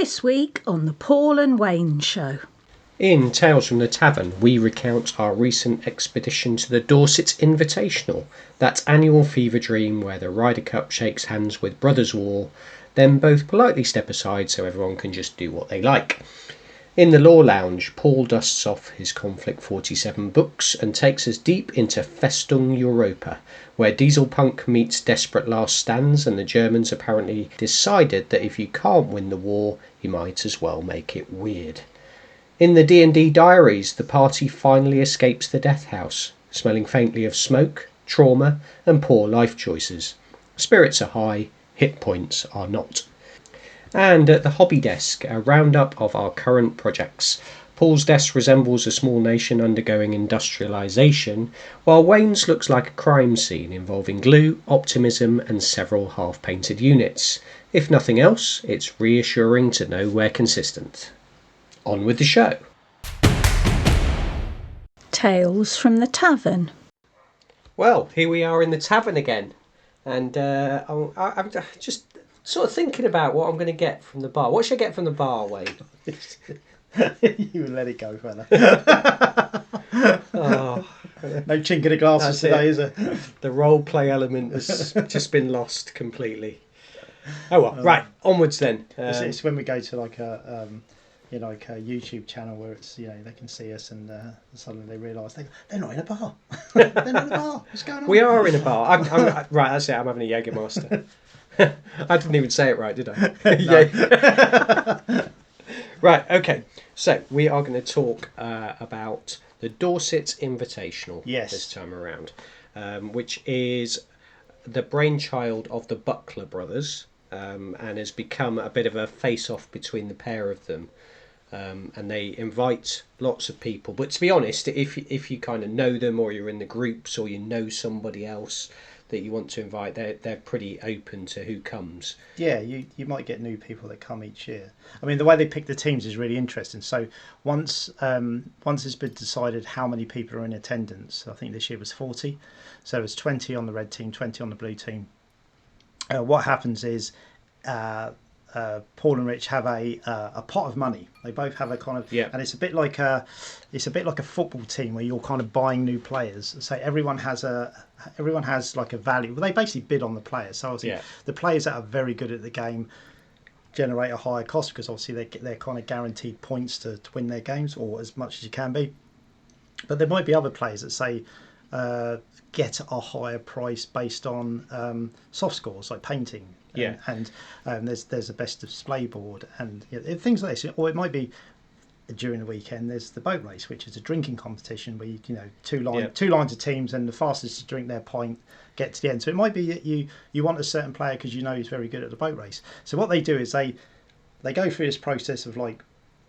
This week on the Paul and Wayne Show. In Tales from the Tavern, we recount our recent expedition to the Dorset Invitational, that annual fever dream where the Ryder Cup shakes hands with Brothers War, then both politely step aside so everyone can just do what they like. In the Law Lounge, Paul dusts off his Konflikt 47 books and takes us deep into Festung Europa, where dieselpunk meets desperate last stands, and the Germans apparently decided that if you can't win the war, you might as well make it weird. In the DnD Diaries, the party finally escapes the death house, smelling faintly of smoke, trauma, and poor life choices. Spirits are high, hit points are not. And at the hobby desk, a roundup of our current projects. Paul's desk resembles a small nation undergoing industrialisation, while Wayne's looks like a crime scene involving glue, optimism, and several half-painted units. If nothing else, it's reassuring to know we're consistent. On with the show. Tales from the Tavern. Well, here we are in the tavern again, and I'm just sort of thinking about what I'm going to get from the bar. What should I get from the bar, Wayne? You let it go, fella. Oh, no chink in the glasses today, is there? The role play element has just been lost completely. Oh well, right, onwards then. It's when we go to like a like a YouTube channel where it's they can see us and suddenly they realise they're not in a bar. They're not in a bar. What's going on? We are in a bar. I'm right. That's it. I'm having a Jägermeister. I didn't even say it right, did I? Yeah. Right. Okay. So we are going to talk about the Dorset Invitational this time around, which is the brainchild of the Buckler brothers, and has become a bit of a face-off between the pair of them. And they invite lots of people. But to be honest, if you kind of know them, or you're in the groups, or you know somebody else that you want to invite, they're pretty open to who comes. Yeah, you might get new people that come each year. I mean, the way they pick the teams is really interesting. So once it's been decided how many people are in attendance, I think this year was 40. So there's 20 on the red team, 20 on the blue team. What happens is Paul and Rich have a pot of money. They both have a kind of, and it's a bit like a football team where you're kind of buying new players. So everyone has like a value. Well, they basically bid on the players. So obviously the players that are very good at the game generate a higher cost because obviously they're kind of guaranteed points to win their games, or as much as you can be. But there might be other players that say get a higher price based on soft scores like painting. And there's a best display board and things like this. Or it might be during the weekend there's the boat race, which is a drinking competition where two lines of teams, and the fastest to drink their pint get to the end. So it might be that you want a certain player because he's very good at the boat race. So what they do is they go through this process of like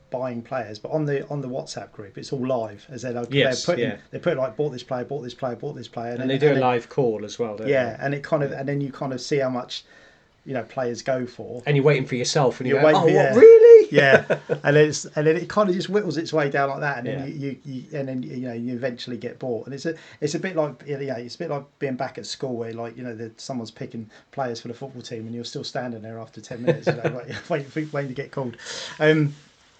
buying players, but on the WhatsApp group it's all live as they put like bought this player, and they do a live call as well, don't they? And it kind of and then you kind of see how much players go for, and you're waiting for yourself, and you're waiting what really? and then it kind of just whittles its way down like that, and then you eventually get bought. And it's a bit like it's a bit like being back at school where someone's picking players for the football team and you're still standing there after 10 minutes waiting to get called.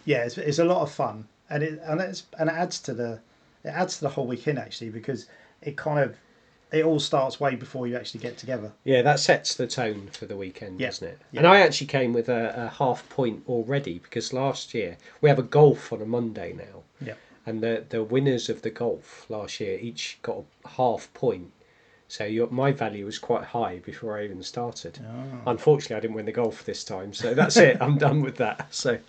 It's a lot of fun, and it adds to the whole weekend actually, because it all starts way before you actually get together. Yeah, that sets the tone for the weekend, doesn't it? Yeah. And I actually came with a half point already, because last year we have a golf on a Monday now. Yeah. And the winners of the golf last year each got a half point. So my value was quite high before I even started. Oh. Unfortunately, I didn't win the golf this time, so that's it. I'm done with that. So,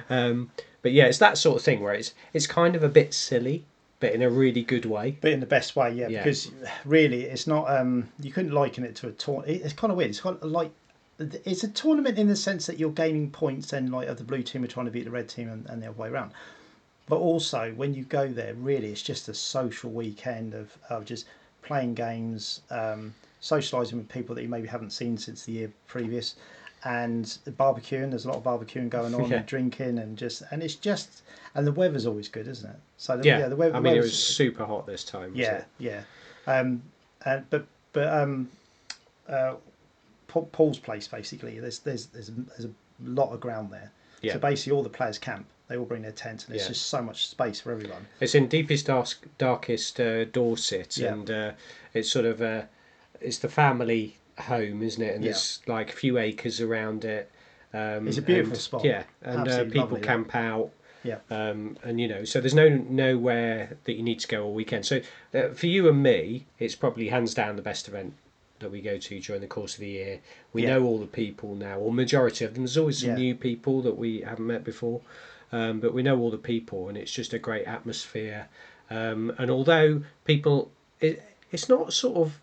but yeah, it's that sort of thing where it's kind of a bit silly, but in a really good way. But in the best way, yeah. Because really, it's not. You couldn't liken it to a tournament. It's kind of weird. It's kind of like it's a tournament in the sense that you're gaining points, and like the blue team are trying to beat the red team, and the other way around. But also, when you go there, really, it's just a social weekend of just playing games, socialising with people that you maybe haven't seen since the year previous, and barbecuing. There's a lot of barbecuing going on, and drinking, and the weather's always good, isn't it? So the weather. I mean, it was super hot this time. Paul's place basically. There's a lot of ground there, Yeah. So basically, all the players camp. They all bring their tents, and it's just so much space for everyone. It's in deepest, darkest Dorset, and it's sort of it's the family home, isn't it? And there's like a few acres around it. It's a beautiful spot. Yeah, and people camp out. Yeah. And so there's nowhere that you need to go all weekend. So for you and me, it's probably hands down the best event that we go to during the course of the year. We know all the people now, or majority of them. There's always some new people that we haven't met before, but we know all the people, and it's just a great atmosphere. And although it's not sort of,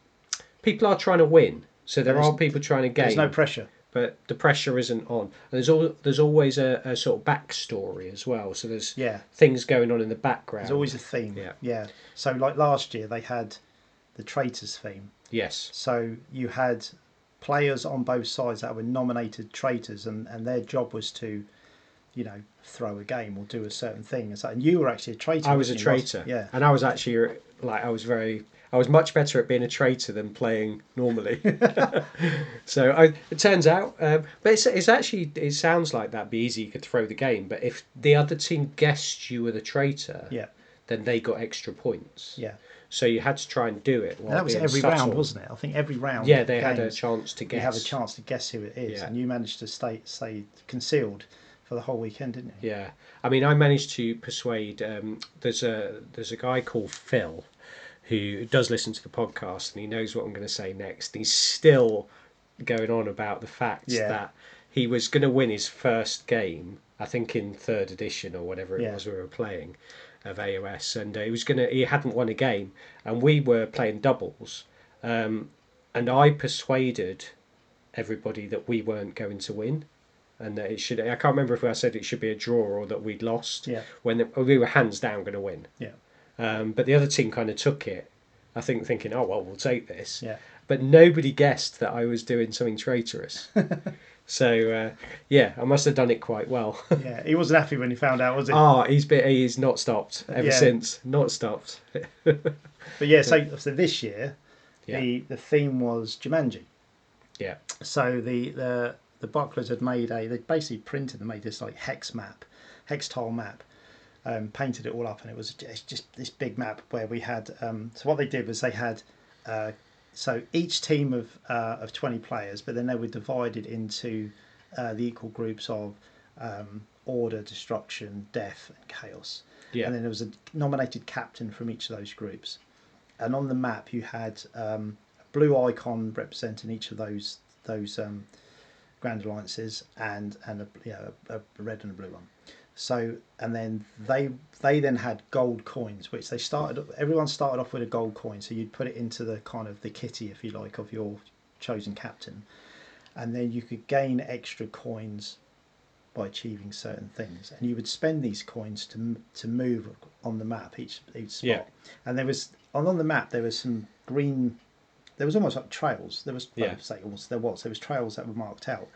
people are trying to win, so there are people trying to gain. There's no pressure. But the pressure isn't on. And there's always a sort of backstory as well. So there's things going on in the background. There's always a theme. Yeah. So like last year, they had the traitors theme. Yes. So you had players on both sides that were nominated traitors, and their job was to, throw a game or do a certain thing. And you were actually a traitor. I was a traitor. Yeah. And I was actually I was much better at being a traitor than playing normally. So it turns out, but it's actually, it sounds like that'd be easy. You could throw the game, but if the other team guessed you were the traitor, then they got extra points. Yeah. So you had to try and do it. And that was every round, wasn't it? I think every round. Yeah, they had a chance to guess. You have a chance to guess who it is, and you managed to stay concealed for the whole weekend, didn't you? Yeah. I mean, I managed to persuade. There's a guy called Phil, who does listen to the podcast, and he knows what I'm going to say next. He's still going on about the fact that he was going to win his first game, I think in 3rd edition or whatever it was we were playing of AOS, and he hadn't won a game, and we were playing doubles, and I persuaded everybody that we weren't going to win, and that I can't remember if I said it should be a draw or that we'd lost, when we were hands down going to win. Yeah. But the other team kind of took it, I think, thinking, oh, well, we'll take this. Yeah. But nobody guessed that I was doing something traitorous. So, I must have done it quite well. Yeah, he wasn't happy when he found out, was he? Oh, he's not stopped ever since. Not stopped. But yeah, so this year, the theme was Jumanji. Yeah. So the bucklers had they basically printed and made this like hex tile map. Painted it all up, and it's just this big map where we had. So what they did was they had, so each team of 20 players, but then they were divided into the equal groups of order, destruction, death, and chaos. Yeah. And then there was a nominated captain from each of those groups, and on the map you had a blue icon representing each of those Grand Alliances, and a red and a blue one. So, and then they then had gold coins, which everyone started off with a gold coin. So you'd put it into the kind of the kitty, if you like, of your chosen captain. And then you could gain extra coins by achieving certain things. And you would spend these coins to move on the map, each spot. Yeah. And on the map, there was some green, there was almost like trails. There was trails that were marked out.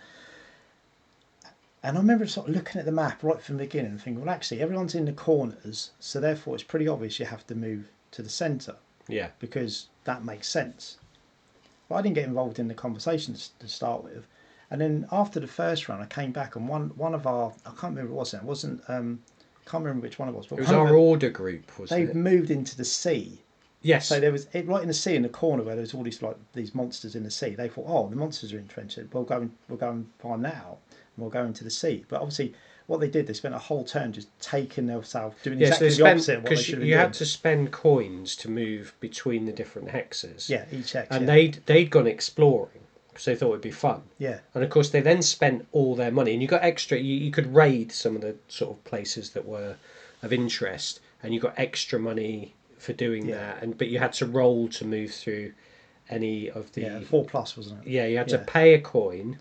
And I remember sort of looking at the map right from the beginning and thinking, well, actually, everyone's in the corners, so therefore it's pretty obvious you have to move to the centre. Yeah. Because that makes sense. But I didn't get involved in the conversation to start with. And then after the first round, I came back and one of our, I can't remember what it wasn't, can't remember which one it was. But it was our order group, wasn't it? They moved into the sea. Yes. So there was right in the sea, in the corner where there was all these monsters in the sea. They thought, oh, the monsters are entrenched. We'll go and find that out. Or go into the sea. But obviously what they did, they spent a whole turn just taking themselves, doing exactly the opposite of what they should have been doing. You had to spend coins to move between the different hexes. Yeah, each hex. And they'd gone exploring because they thought it'd be fun. Yeah. And of course they then spent all their money, and you got extra, you could raid some of the sort of places that were of interest, and you got extra money for doing that, but you had to roll to move through any of the... Yeah, 4+, wasn't it? Yeah, you had to pay a coin.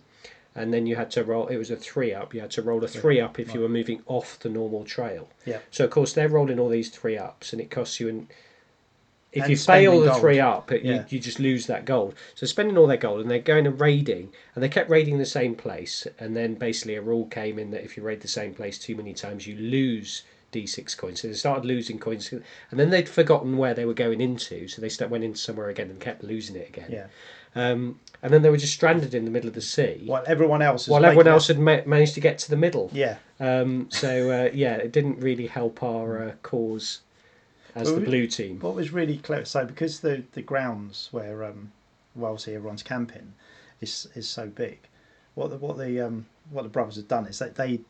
And then you had to roll, it was a 3-up, you had to roll a 3-up if you were moving off the normal trail. Yeah. So, of course, they're rolling all these 3-ups, and it costs you... If you fail the 3-up, you just lose that gold. So spending all their gold, and they're going and raiding, and they kept raiding the same place, and then basically a rule came in that if you raid the same place too many times, you lose D6 coins. So they started losing coins, and then they'd forgotten where they were going into, so they went into somewhere again and kept losing it again. Yeah. And then they were just stranded in the middle of the sea. While everyone else had managed to get to the middle. Yeah. It didn't really help our cause as the blue team. What was really clever, so because the grounds where obviously everyone's camping is so big, what the brothers had done is that they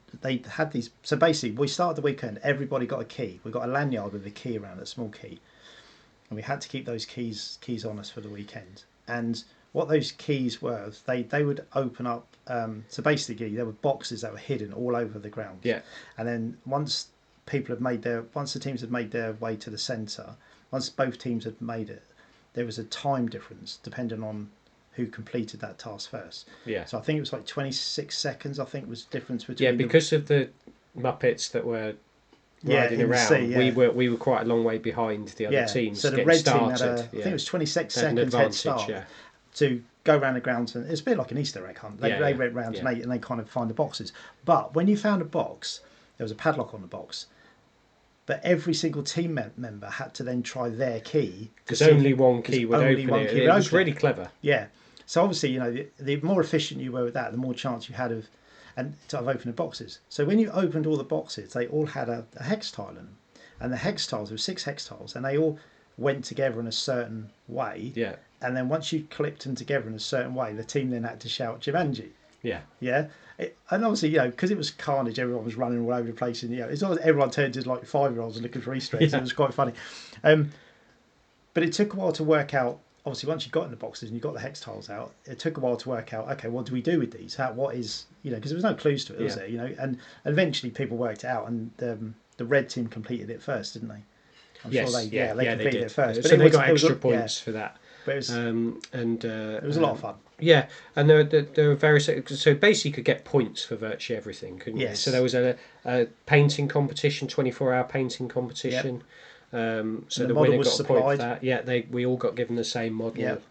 had these. So basically, we started the weekend. Everybody got a key. We got a lanyard with a key around, a small key, and we had to keep those keys on us for the weekend. And what those keys were, they would open up. So basically, there were boxes that were hidden all over the ground. Yeah. And then once the teams had made their way to the centre, once both teams had made it, there was a time difference depending on who completed that task first. Yeah. So I think it was like 26 seconds. I think was the difference between. Yeah, because of the Muppets that were riding around, sea, yeah. we were quite a long way behind the other teams. So the red team had I think it was 26 seconds head start to go around the grounds, and it's a bit like an Easter egg hunt. They went round and they kind of find the boxes. But when you found a box, there was a padlock on the box. But every single team member had to then try their key. Because only one key would open it. It was really clever. Yeah. So obviously, the more efficient you were with that, the more chance you had of opening the boxes. So when you opened all the boxes, they all had a hex tile in them. And the hex tiles, there were 6 hex tiles, and they all went together in a certain way. Yeah. And then once you clipped them together in a certain way, the team then had to shout Jumanji. Yeah. Yeah. And obviously, because it was carnage, everyone was running all over the place. And, it's not everyone turned into like 5-year-olds looking for Easter eggs. Yeah. It was quite funny. But it took a while to work out. Obviously, once you got in the boxes and you got the hex tiles out, it took a while to work out, okay, what do we do with these? What is, because there was no clues to it, was there? And eventually people worked it out, and the red team completed it first, didn't they? I'm sure they completed it first. So they got extra points for that. But it was, it was a lot of fun. Yeah, and there were various. So basically, you could get points for virtually everything, couldn't you? So there was a painting competition, 24-hour painting competition. Yep. So the winner got a point for that. Yeah, we all got given the same model. Yep.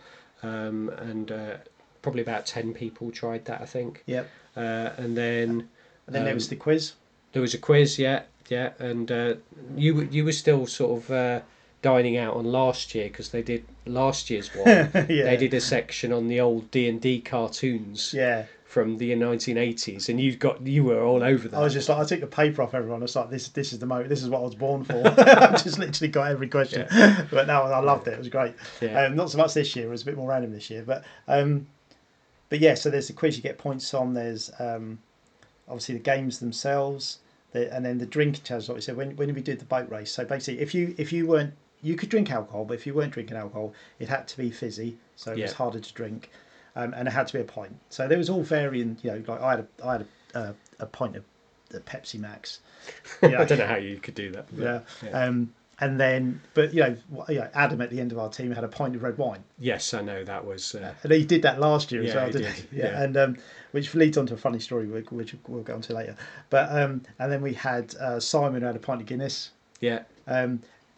And probably about 10 people tried that, I think. Yep. And then there was the quiz. There was a quiz, yeah, and you were still sort of dining out on last year because they did last year's one. They did a section on the old D&D cartoons. Yeah. From the 1980s, and you were all over that. I was just like, I took the paper off everyone. I was like, this is the moment. This is what I was born for. I just literally got every question. Yeah. But no, I loved it. It was great. Yeah. Not so much this year. It was a bit more random this year. But yeah. So there's the quiz you get points on. There's obviously the games themselves, and then the drinking challenge. Like we said, when we did the boat race. So basically, if you weren't, you could drink alcohol, but if you weren't drinking alcohol, it had to be fizzy, so it was harder to drink. And it had to be a pint. So there was all varying, like I had a pint of Pepsi Max. I don't know how you could do that. Yeah. And then, but Adam at the end of our team had a pint of red wine. Yes, I know that was. And he did that last year as well, didn't he? Yeah. And which leads on to a funny story, which we'll get onto later. But and then we had Simon who had a pint of Guinness. Yeah.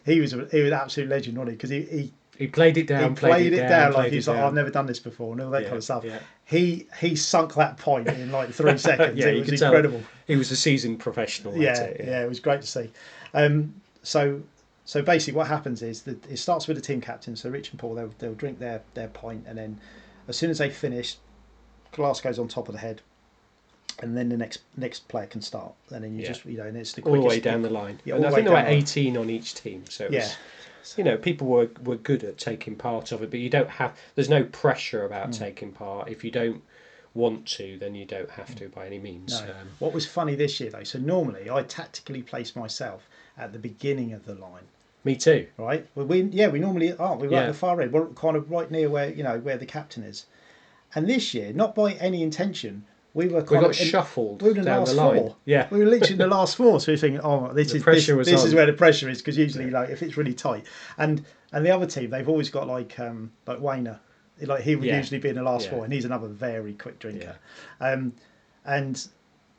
He was an absolute legend, wasn't he? Because he played it down. He played it down like he's like, I've never done this before, and all that kind of stuff. Yeah. He sunk that point in like 3 seconds. It was incredible. He was a seasoned professional. It was great to see. So basically, what happens is that it starts with the team captain. So Rich and Paul, they'll drink their pint, and then as soon as they finish, glass goes on top of the head, and then the next player can start, and then you just and it's the quickest, all the way down the line. And I think there were 18 on each team, so it was, people were good at taking part of it, but you don't have. There's no pressure about taking part. If you don't want to, then you don't have to by any means. No. What was funny this year though? So normally I tactically place myself at the beginning of the line. Me too. Right. Well, we normally aren't. We're at the far end. We're kind of right near where the captain is. And this year, not by any intention, we got shuffled. We were in the last line. 4. Yeah. We were literally in the last 4. So we were thinking, this is where the pressure is, because usually if it's really tight. And the other team, they've always got like Wayner. Like he would usually be in the last 4, and he's another very quick drinker. And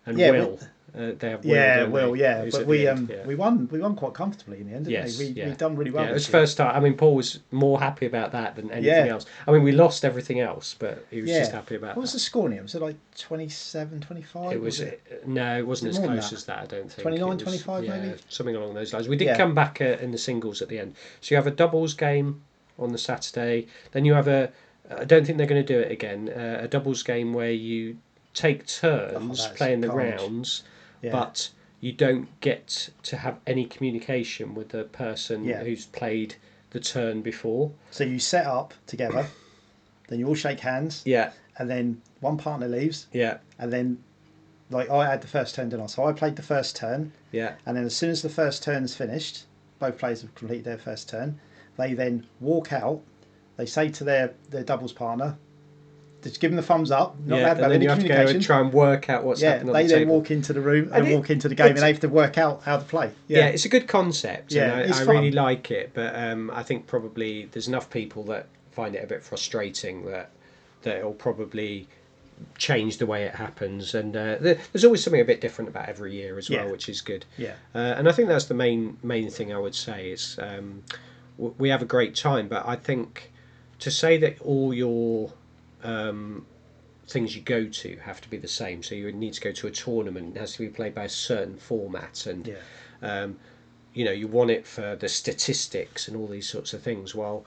Will. They have Will, Yeah, don't Will, they? yeah. Who's But at the end, yeah. we won quite comfortably in the end, didn't Yes, we? yeah. We've done really well Yeah, it was this the year. first time. I mean, Paul was more happy about that than anything Yeah. else. I mean, we lost everything else, but he was just Yeah. happy about What was that. the score in it? Was it like 27, 25? It was no, it wasn't Was as it more than close that? as that. I don't think 29, it was. 25 Yeah, maybe? something along those lines. We did Yeah. come back in the singles at the end. So you have a doubles game on the Saturday. Then you have a. I don't think they're going to do it again. A doubles game where you take turns that's playing the carnage. rounds, Yeah. but you don't get to have any communication with the person Yeah. who's played the turn before. So you set up together, then you all shake hands, Yeah, and then one partner leaves, yeah, and then like I had the first turn, didn't I? So I played the first turn, yeah. and then as soon as the first turn's finished, both players have completed their first turn. They then walk out. They say to their doubles partner, just give them the thumbs up. Not allowed to And have then any you have to go communication. and try and work out what's Yeah, happened on they the then table. walk into the room And and walk into the game, and they have to work out how to play. Yeah, it's a good concept, Yeah, and it's I fun. really like it. But I think probably there's enough people that find it a bit frustrating that it'll probably change the way it happens. And there's always something a bit different about every year as well, Yeah. which is good. Yeah. And I think that's the main thing I would say is we have a great time. But I think to say that all your things you go to have to be the same, so you would need to go to a tournament. It has to be played by a certain format, and Yeah. you want it for the statistics and all these sorts of things. Well,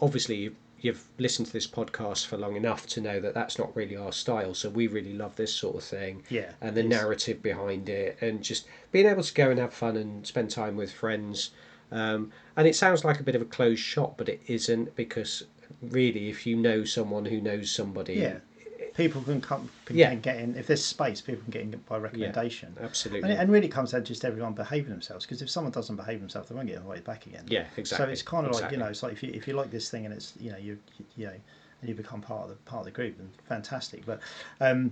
obviously you've listened to this podcast for long enough to know that that's not really our style, so we really love this sort of thing. Yeah, and the it's- narrative behind it, and just being able to go and have fun and spend time with friends. And it sounds like a bit of a closed shop, but it isn't, because really if you know someone who knows somebody, Yeah. People can come Yeah. and get in. If there's space, people can get in by recommendation. absolutely. And really comes down to just everyone behaving themselves. Because if someone doesn't behave themselves, they won't get invited back again. Yeah, exactly. So it's kind of like, exactly. it's like if you like this thing and it's you know and you become part of the group, then fantastic. But I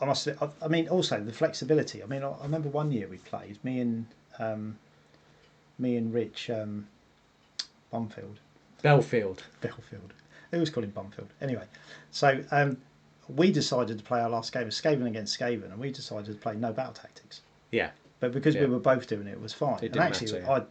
must say, I mean, also the flexibility. I mean, I remember one year we played me and Rich Bumfield. Belfield. They always call him Bumfield. Anyway, so we decided to play our last game of Skaven against Skaven, and we decided to play no battle tactics. Yeah. But because Yeah. we were both doing it, it was fine. It And didn't actually, matter,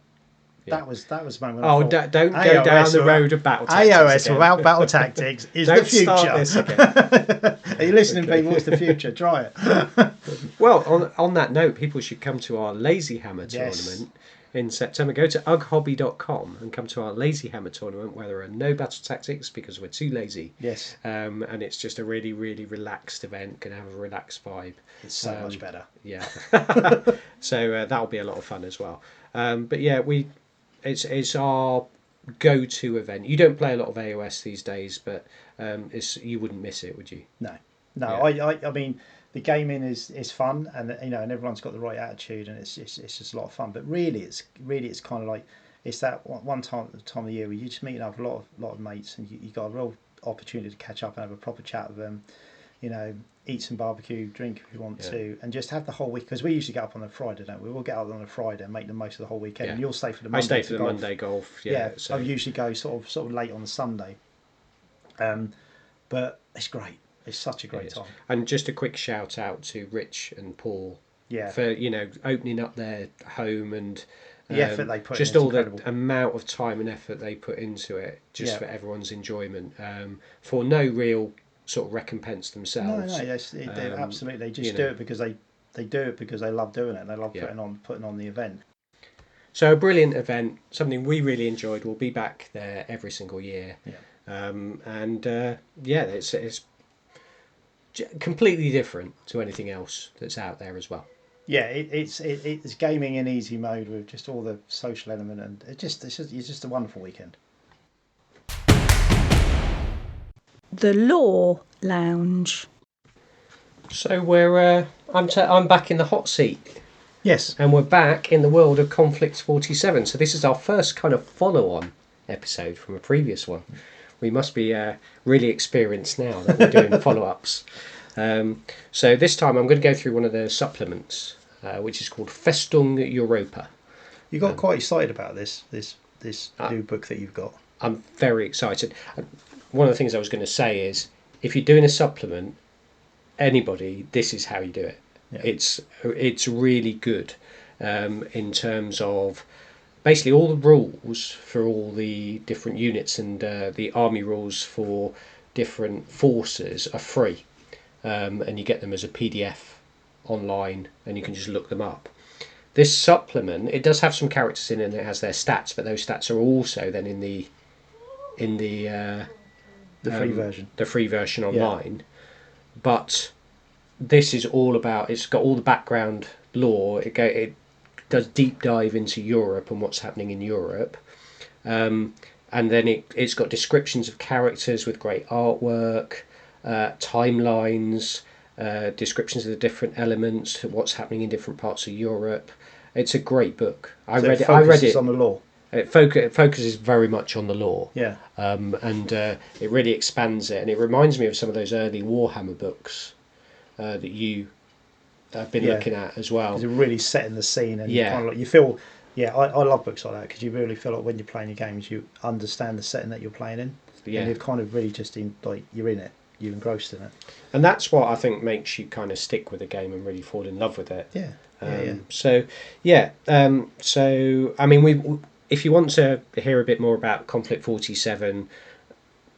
that was the moment. Oh, I thought, don't go AOS down the without- road of battle tactics AOS again. without battle tactics is Don't the future. start this again. Are you listening, Okay. people? It's the future. Try it. Well, on that note, people should come to our Lazy Hammer Yes. tournament in September. Go to ughobby.com and come to our Lazy Hammer tournament, where there are no battle tactics because we're too lazy. Yes, And it's just a really, really relaxed event. Going to have a relaxed vibe. it's so much better. Yeah. So that'll be a lot of fun as well. But yeah, it's our go-to event. You don't play a lot of AOS these days, but you wouldn't miss it, would you? No. Yeah. I mean, the gaming is fun, and and everyone's got the right attitude, and it's just a lot of fun. But really, it's kind of like it's that one time of the year where you just meet up a lot of mates, and you got a real opportunity to catch up and have a proper chat with them. Eat some barbecue, drink if you want to, and just have the whole week. Because we usually get up on a Friday, don't we? We'll get up on a Friday and make the most of the whole weekend. Yeah. And you'll stay for the Monday. I stay for the golf. Monday golf. Yeah, So I usually go sort of late on the Sunday. But it's great. It's such a great time. And just a quick shout out to Rich and Paul Yeah. for opening up their home, and The effort they put in, just it's all incredible. the amount of time and effort they put into it, just Yeah. for everyone's enjoyment, for no real sort of recompense No, themselves. they absolutely. They just do it because they do it because they love doing it. And they love putting on the event. So a brilliant event, something we really enjoyed. We'll be back there every single year. Yeah. It's completely different to anything else that's out there as well. Yeah, it's gaming in easy mode with just all the social element, and it's just a wonderful weekend. The Law Lounge. So I'm back in the hot seat, Yes. and we're back in the world of Konflikt 47. So this is our first kind of follow-on episode from a previous one. We must be really experienced now that we're doing follow-ups. So this time I'm going to go through one of the supplements, which is called Festung Europa. You got quite excited about this new book that you've got. I'm very excited. One of the things I was going to say is, if you're doing a supplement, anybody, this is how you do it. Yeah. It's really good in terms of basically all the rules for all the different units and the army rules for different forces are free, and you get them as a PDF online, and you can just look them up. This supplement, it does have some characters in it, and it has their stats, but those stats are also then in the free version online. But this is all about. It's got all the background lore. It does deep dive into Europe and what's happening in Europe, and then it's got descriptions of characters with great artwork, timelines, descriptions of the different elements, what's happening in different parts of Europe. It's a great book. I read it on the lore. It focuses very much on the lore. Yeah. And it really expands it, and it reminds me of some of those early Warhammer books that you have been looking at as well. Because it really setting the scene, and kind of like you feel. Yeah, I love books like that because you really feel like when you're playing your games, you understand the setting that you're playing in, and you're kind of really just you're in it, you're engrossed in it. And that's what I think makes you kind of stick with the game and really fall in love with it. Yeah. So I mean, if you want to hear a bit more about Konflikt 47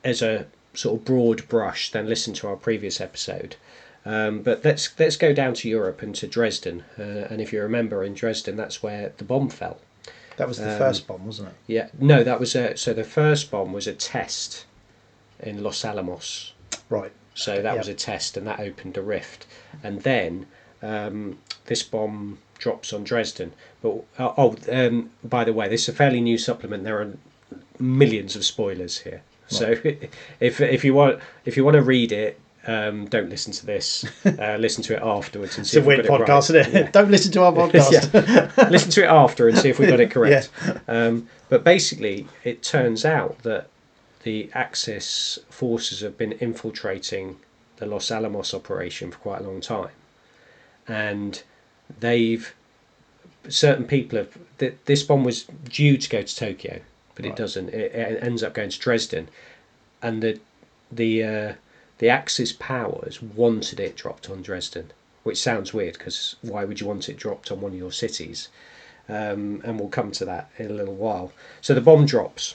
as a sort of broad brush, then listen to our previous episode. But let's go down to Europe and to Dresden. And if you remember, in Dresden, that's where the bomb fell. That was the first bomb, wasn't it? Yeah. No, that was so the first bomb was a test in Los Alamos. Right. So that was a test, and that opened a rift. And then this bomb drops on Dresden. But by the way, this is a fairly new supplement. There are millions of spoilers here. Right. So if you want to read it, don't listen to this. Listen to it afterwards and see if we got it right. It's a weird podcast, isn't it? Yeah. Don't listen to our podcast. Listen to it after and see if we got it correct. But basically, it turns out that the Axis forces have been infiltrating the Los Alamos operation for quite a long time, and certain people have. This bomb was due to go to Tokyo, but it doesn't. It ends up going to Dresden, and the Axis powers wanted it dropped on Dresden, which sounds weird because why would you want it dropped on one of your cities? And we'll come to that in a little while. So the bomb drops.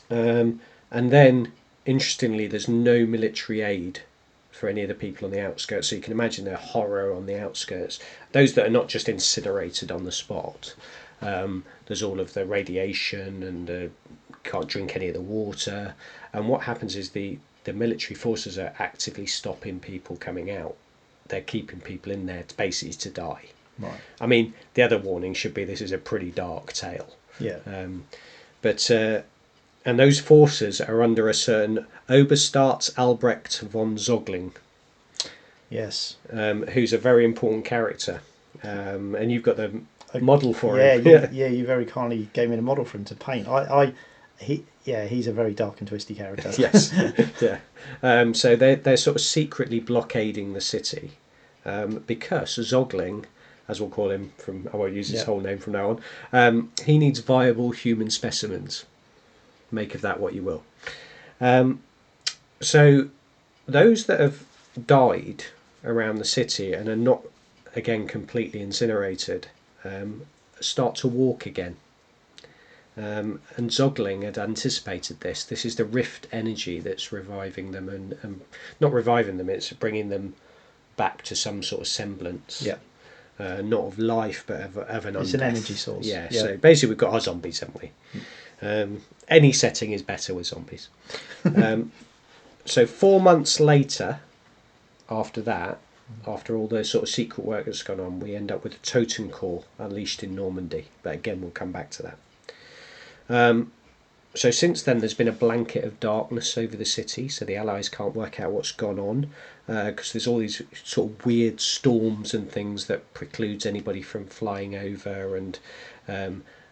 And then, interestingly, there's no military aid for any of the people on the outskirts. So you can imagine their horror on the outskirts. Those that are not just incinerated on the spot. There's all of the radiation and can't drink any of the water. And what happens is the military forces are actively stopping people coming out. They're keeping people in there basically to die. Right. I mean, the other warning should be this is a pretty dark tale. Yeah. And those forces are under a certain Oberstaat Albrecht von Zogling. Yes. Who's a very important character. And you've got the model for him. Yeah, you very kindly gave me the model for him to paint. He's a very dark and twisty character. Yes. Yeah. So they're sort of secretly blockading the city because Zogling, as we'll call him I won't use his whole name from now on, he needs viable human specimens. Make of that what you will. So those that have died around the city and are not again completely incinerated start to walk again. And Zogling had anticipated this. This is the rift energy that's reviving them, and not reviving them, it's bringing them back to some sort of semblance. Yeah. Not of life, but of an undeath. It's an energy source. Yeah, so basically we've got our zombies, haven't we? Any setting is better with zombies. So 4 months later, after that, after all the sort of secret work that's gone on, we end up with a totem call unleashed in Normandy. But again, we'll come back to that. So since then, there's been a blanket of darkness over the city, so the Allies can't work out what's gone on, because there's all these sort of weird storms and things that precludes anybody from flying over, and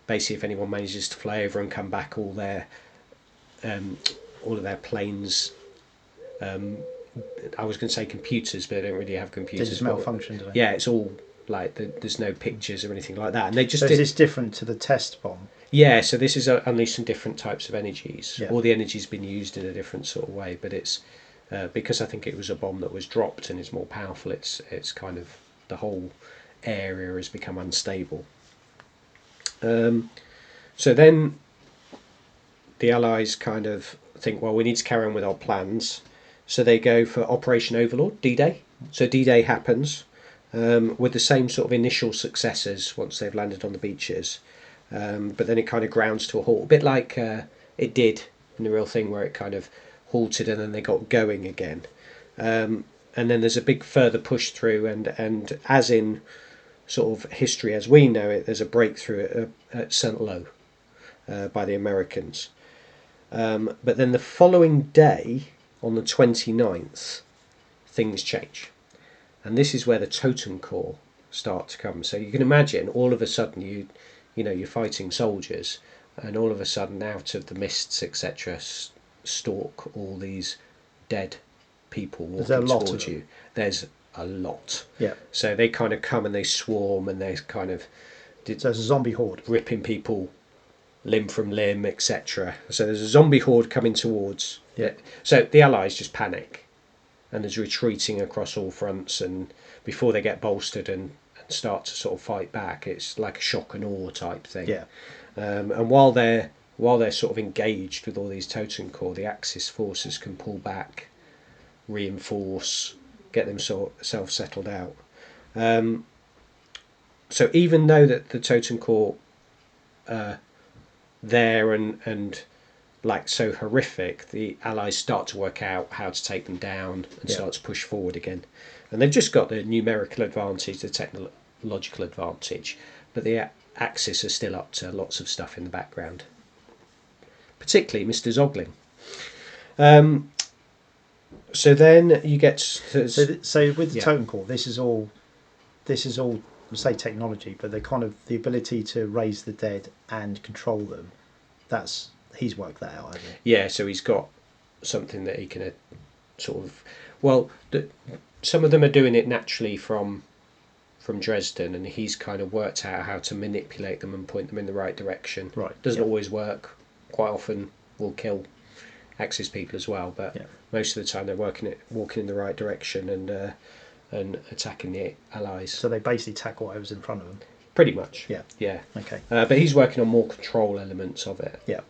basically if anyone manages to fly over and come back, all of their planes, I was going to say computers, but they don't really have computers. They just malfunction, do they? Yeah, it's all like there's no pictures or anything like that, and they just. So is this different to the test bomb? Yeah, so this is unleashed some different types of energies. Yeah. All the energy's been used in a different sort of way, but it's because I think it was a bomb that was dropped and is more powerful. It's kind of the whole area has become unstable. So then the Allies kind of think, well, we need to carry on with our plans. So they go for Operation Overlord, D-Day. So D-Day happens with the same sort of initial successes once they've landed on the beaches. But then it kind of grounds to a halt, a bit like it did in the real thing, where it kind of halted and then they got going again. And then there's a big further push through, and as in sort of history as we know it, there's a breakthrough at St. Lo by the Americans. But then the following day, on the 29th, things change. And this is where the totem corps start to come. So you can imagine all of a sudden you're fighting soldiers, and all of a sudden out of the mists, etc., stalk all these dead people walking towards you. There's a lot. Yeah. So they kind of come and they swarm, and they kind of so it's a zombie horde, ripping people limb from limb, etc. So there's a zombie horde coming towards. Yeah. So the Allies just panic, and there's retreating across all fronts, and before they get bolstered and start to sort of fight back, it's like a shock and awe type thing. Yeah. And while they're sort of engaged with all these totem corps, the Axis forces can pull back, reinforce, get themselves settled out. So even though that the totem corps there and like so horrific, the Allies start to work out how to take them down and start to push forward again. And they've just got the numerical advantage, the technological advantage, but the Axis are still up to lots of stuff in the background, particularly Mr. Zogling. So then you get to, so with the totem corps, this is all say technology, but they're kind of the ability to raise the dead and control them. He's worked that out, hasn't he? Yeah, so he's got something that he can sort of. Well, some of them are doing it naturally from Dresden, and he's kind of worked out how to manipulate them and point them in the right direction. Right. Doesn't always work. Quite often will kill Axis people as well, but most of the time they're walking in the right direction and attacking the Allies. So they basically attack whatever's in front of them. Pretty much. Yeah. Yeah. Okay. But he's working on more control elements of it. Yeah.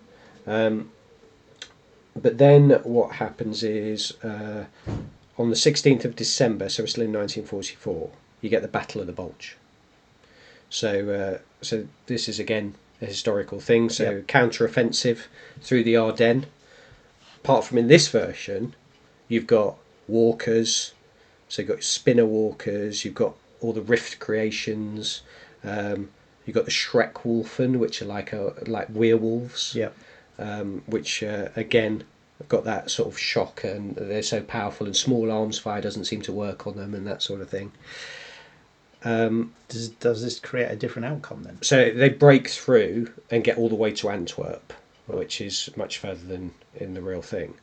But then what happens is on the 16th of December, so it's still in 1944, you get the Battle of the Bulge. So this is again a historical thing. So counter-offensive through the Ardennes. Apart from in this version, you've got walkers. So you've got spinner walkers. You've got all the rift creations. You've got the Schreckwolfen, which are like werewolves. Yeah. Which again have got that sort of shock, and they're so powerful, and small arms fire doesn't seem to work on them, and that sort of thing. Does this create a different outcome then? So they break through and get all the way to Antwerp, which is much further than in the real thing,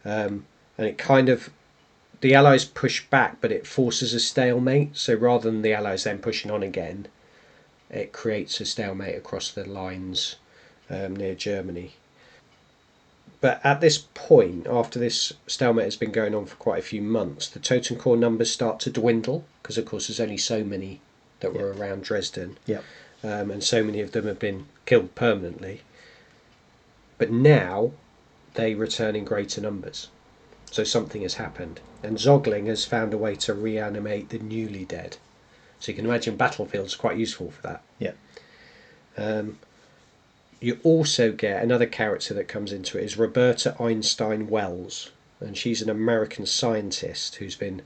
and it kind of, the Allies push back, but it forces a stalemate. So rather than the Allies then pushing on again, it creates a stalemate across the lines near Germany. But at this point, after this stalemate has been going on for quite a few months, the totem corps numbers start to dwindle, because of course there's only so many that were around Dresden, and so many of them have been killed permanently. But now they return in greater numbers, so something has happened, and Zogling has found a way to reanimate the newly dead. So you can imagine battlefields are quite useful for that. Yeah. You also get another character that comes into it is Roberta Einstein Wells, and she's an American scientist who's been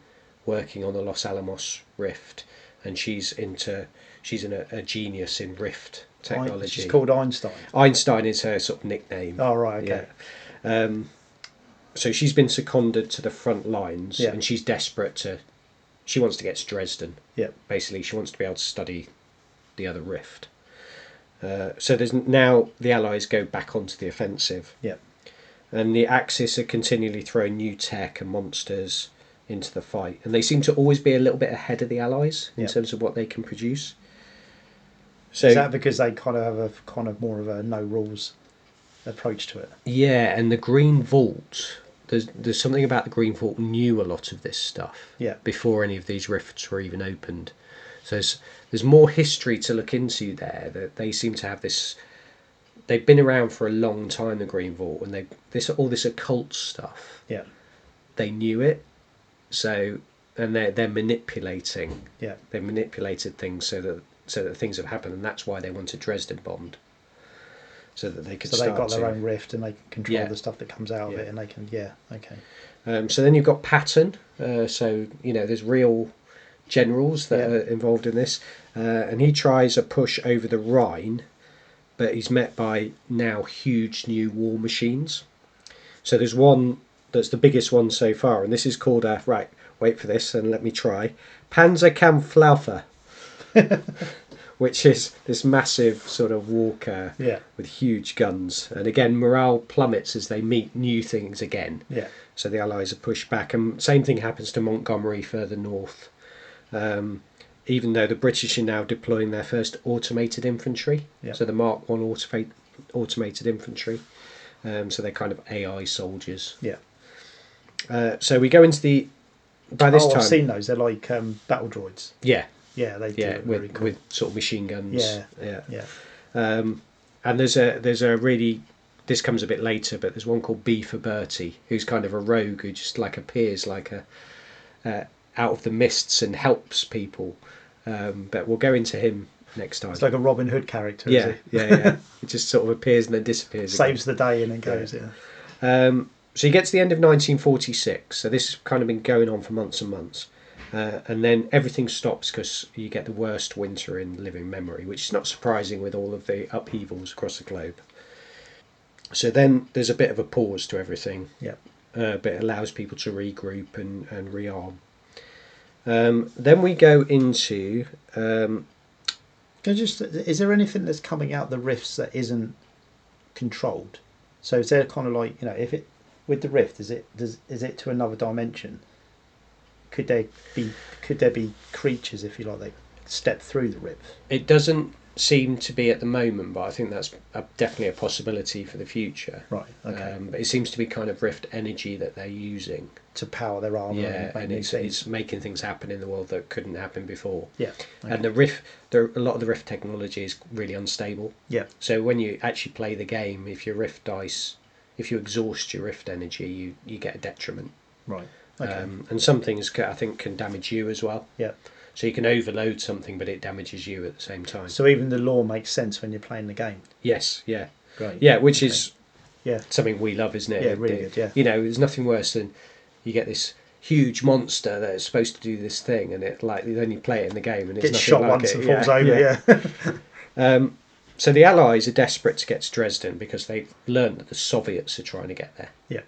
working on the Los Alamos rift, and she's a genius in rift technology. She's called Einstein. Einstein is her sort of nickname. Oh right, okay. Yeah. So she's been seconded to the front lines, Yeah. and she's desperate she wants to get to Dresden. Yeah. Basically, she wants to be able to study the other rift. So there's now the Allies go back onto the offensive. Yeah. And the Axis are continually throwing new tech and monsters into the fight, and they seem to always be a little bit ahead of the Allies in terms of what they can produce. So is that because they kind of have a more of a no rules approach to it? Yeah, and the Green Vault there's something about the Green Fort knew a lot of this stuff before any of these rifts were even opened. So there's more history to look into there. That they seem to have this. They've been around for a long time, the Green Vault, and all this occult stuff. Yeah. They knew it, so and they're manipulating. Yeah. They've manipulated things so that things have happened, and that's why they wanted Dresden bombed, so that they could. So they've got their own rift, and they can control the stuff that comes out of it, and they can. Yeah. Okay. So then you've got Patton. So there's real generals that are involved in this, and he tries a push over the Rhine, but he's met by now huge new war machines. So there's one that's the biggest one so far, and this is called right, wait for this and let me try, Panzerkampfflaufe, which is this massive sort of walker with huge guns. And again, morale plummets as they meet new things again. Yeah. So the Allies are pushed back, and same thing happens to Montgomery further north. Even though the British are now deploying their first automated infantry, so the Mark 1 automated infantry, so they're kind of AI soldiers. Yeah. So we go into by this time. I've seen those. They're like battle droids. Yeah. Yeah, they do. With sort of machine guns. Yeah. And there's a really. This comes a bit later, but there's one called B for Bertie, who's kind of a rogue who just like appears like out of the mists and helps people. But we'll go into him next time. It's like a Robin Hood character. Yeah, is he? yeah. It just sort of appears and then disappears. Saves the day and then goes. So you get to the end of 1946. So this has kind of been going on for months and months. And then everything stops because you get the worst winter in living memory, which is not surprising with all of the upheavals across the globe. So then there's a bit of a pause to everything. Yeah. But it allows people to regroup and rearm. Then we go into. Is there anything that's coming out the rifts that isn't controlled? So is there kind of like if it with the rift is it to another dimension? Could there be creatures, if you like, that step through the rift? It doesn't seem to be at the moment, but I think that's definitely a possibility for the future. Right. Okay. But it seems to be kind of rift energy that they're using to power their armor. Yeah, and it's making things happen in the world that couldn't happen before. Yeah. Okay. And a lot of the rift technology is really unstable. Yeah. So when you actually play the game, if you exhaust your rift energy, you get a detriment. Right. Okay. And some things I think can damage you as well. Yeah. So you can overload something, but it damages you at the same time. So even the lore makes sense when you're playing the game. Yes. Yeah. Great. Yeah, which is something we love, isn't it? Yeah, really good. Yeah. There's nothing worse than you get this huge monster that is supposed to do this thing, and then you play it in the game, and it's gets shot like once it. and falls over. Yeah. So the Allies are desperate to get to Dresden because they've learned that the Soviets are trying to get there. Yeah.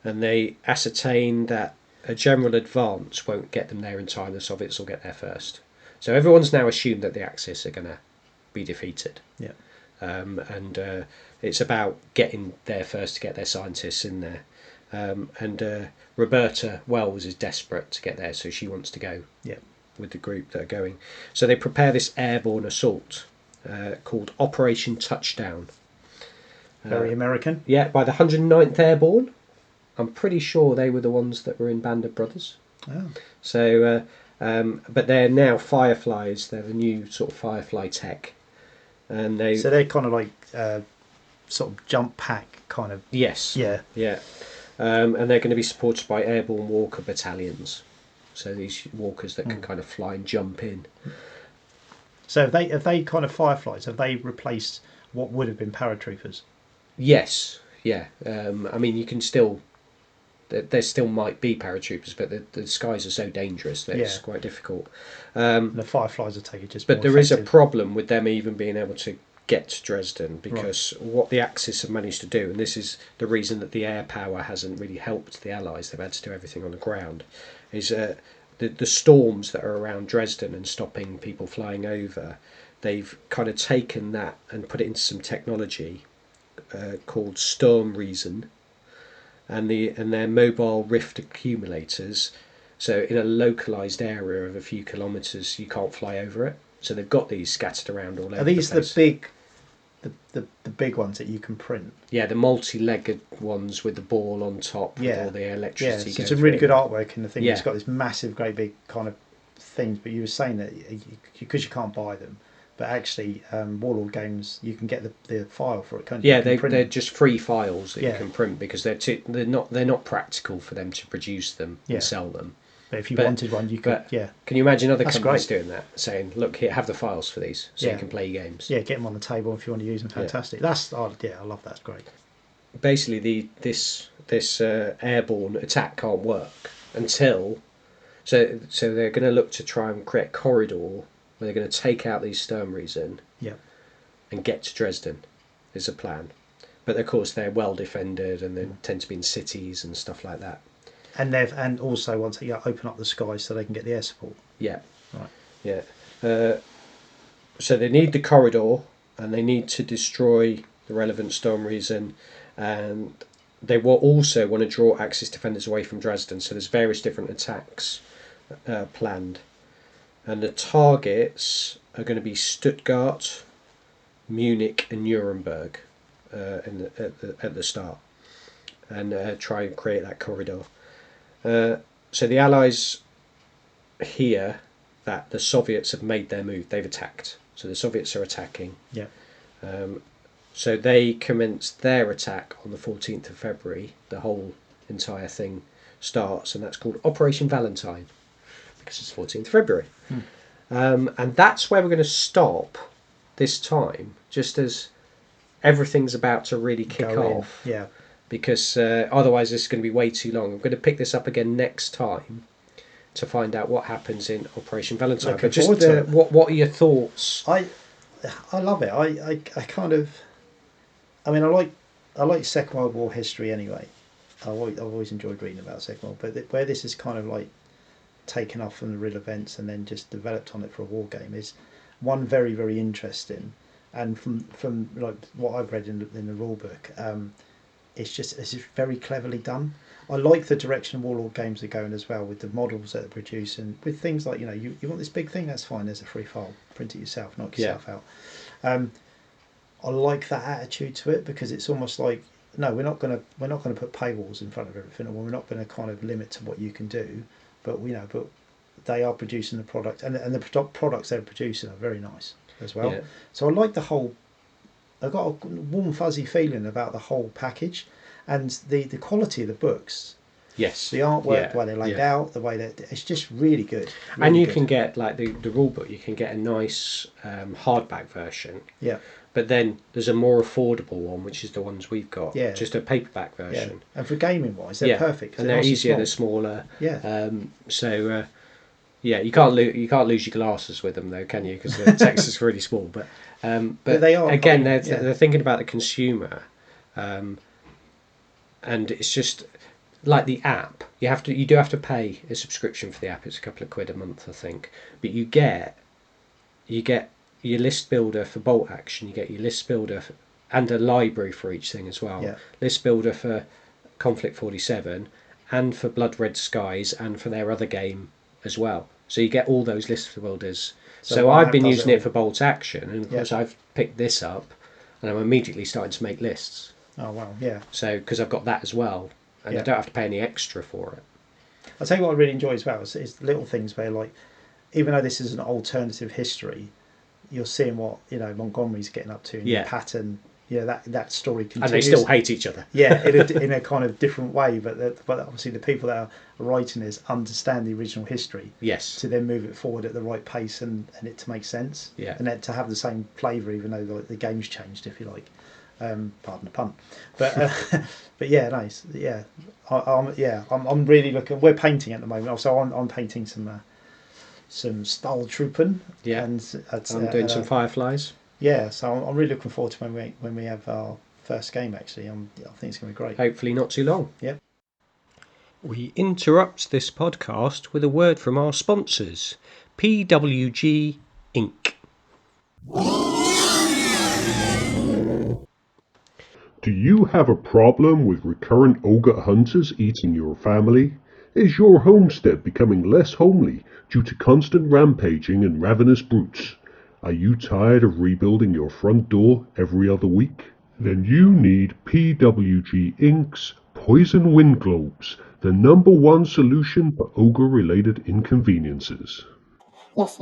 And they ascertain that a general advance won't get them there in time. The Soviets will get there first. So everyone's now assumed that the Axis are going to be defeated. Yeah. And it's about getting there first to get their scientists in there. And Roberta Wells is desperate to get there, so she wants to go with the group that are going. So they prepare this airborne assault called Operation Touchdown. Very American. Yeah, by the 109th Airborne. I'm pretty sure they were the ones that were in Band of Brothers. Oh. So, but they're now Fireflies. They're the new sort of Firefly tech, and so they're kind of like sort of jump pack kind of. Yes. Yeah. Yeah. And they're going to be supported by airborne walker battalions. So these walkers that can kind of fly and jump in. So have they kind of Fireflies? Have they replaced what would have been paratroopers? Yes. Yeah. I mean, you can still. There still might be paratroopers, but the skies are so dangerous that it's quite difficult. The Fireflies will take it just. But there is a problem with them even being able to get to Dresden, because what the Axis have managed to do, and this is the reason that the air power hasn't really helped the Allies, they've had to do everything on the ground, is the storms that are around Dresden and stopping people flying over. They've kind of taken that and put it into some technology called Storm Reason. And their mobile rift accumulators. So in a localised area of a few kilometres, you can't fly over it. So they've got these scattered around all over. Are these the place. the big the big ones that you can print. Yeah, the multi-legged ones with the ball on top with all the electricity. Yeah, so it's a really good artwork in the thing. Yeah. It's got this massive, great big kind of things. But you were saying that because you can't buy them, but actually, Warlord games you can get the file for it, can't you? Yeah, they're just free files that you Yeah. can print because they're not practical for them to produce them Yeah. and sell them. But if you wanted one, you could. But can you imagine other That's companies great. doing that, saying, "Look, here, have the files for these, so Yeah. you can play games." Yeah, get them on the table if you want to use them. Fantastic. That's I love that. It's great. Basically, this airborne attack can't work until so they're going to look to try and create a corridor where they're going to take out these Sturmriesen and get to Dresden. Is a plan, but of course they're well defended and they tend to be in cities and stuff like that. And also once they open up the skies so they can get the air support. Yeah. Right. Yeah. So they need the corridor and they need to destroy the relevant Sturmriesen, and they will also want to draw Axis defenders away from Dresden. So there's various different attacks planned, and the targets are going to be Stuttgart, Munich, and Nuremberg at the start, and try and create that corridor. So the Allies hear that the Soviets have made their move. They've attacked. So the Soviets are attacking. Yeah. So they commenced their attack on the 14th of February. The whole entire thing starts, and that's called Operation Valentine because it's 14th February. And that's where we're going to stop this time, just as everything's about to really kick off. Yeah. Because otherwise this is going to be way too long. I'm going to pick this up again next time to find out what happens in Operation Valentine. Looking But just forward to it. what are your thoughts? I love it. I kind of, I mean, I like Second World War history anyway. I've always enjoyed reading about Second World, but where this is kind of like taken off from the real events and then just developed on it for a war game is one very, very interesting. And from like what I've read in the rule book, it's just very cleverly done. I like the direction Warlord games are going as well with the models that they're producing, with things like, you want this big thing, that's fine, there's a free file, print it yourself, knock yourself out. I like that attitude to it because it's almost like, no, we're not going to put paywalls in front of everything, or we're not going to kind of limit to what you can do, but but they are producing the product, and the products they're producing are very nice as well. So I like the whole. I've got a warm fuzzy feeling about the whole package, and the quality of the books. Yes. The artwork, the way they're laid out, the way that it's just really good. Really and you good. can get like the rule book. You can get a nice hardback version. Yeah. But then there's a more affordable one, which is the ones we've got. Yeah. Just a paperback version. Yeah. And for gaming wise, they're perfect. And they're easier. They're smaller. Yeah. Yeah, you can't lose your glasses with them though, can you? Because the text is really small. But they are again, they're thinking about the consumer, and it's just like the app. You do have to pay a subscription for the app. It's a couple of quid a month, I think. But you get your list builder for bolt action. You get your list builder and a library for each thing as well. Yeah. List builder for Konflikt 47 and for Blood Red Skies and for their other game as well. So you get all those list builders. So I've been using it for bolt action, and of course I've picked this up, and I'm immediately starting to make lists. Oh wow, yeah. So because I've got that as well, and I don't have to pay any extra for it. I'll tell you what I really enjoy as well is little things where, like, even though this is an alternative history, you're seeing what Montgomery's getting up to, and the pattern. That story continues. And they still hate each other. Yeah, in a kind of different way, but obviously the people that are writing this understand the original history. Yes. To then move it forward at the right pace and it to make sense. Yeah. And then to have the same flavour, even though the game's changed, if you like. Pardon the pun. But yeah, nice. Yeah, I'm really looking. We're painting at the moment, so I'm painting some Stahltruppen. Yeah. And I'm doing some fireflies. Yeah, so I'm really looking forward to when we have our first game. Actually, I think it's going to be great. Hopefully, not too long. Yep. We interrupt this podcast with a word from our sponsors, PWG Inc. Do you have a problem with recurrent ogre hunters eating your family? Is your homestead becoming less homely due to constant rampaging and ravenous brutes? Are you tired of rebuilding your front door every other week? Then you need PWG Inc.'s Poison Wind Globes, the #1 solution for ogre-related inconveniences. Yes,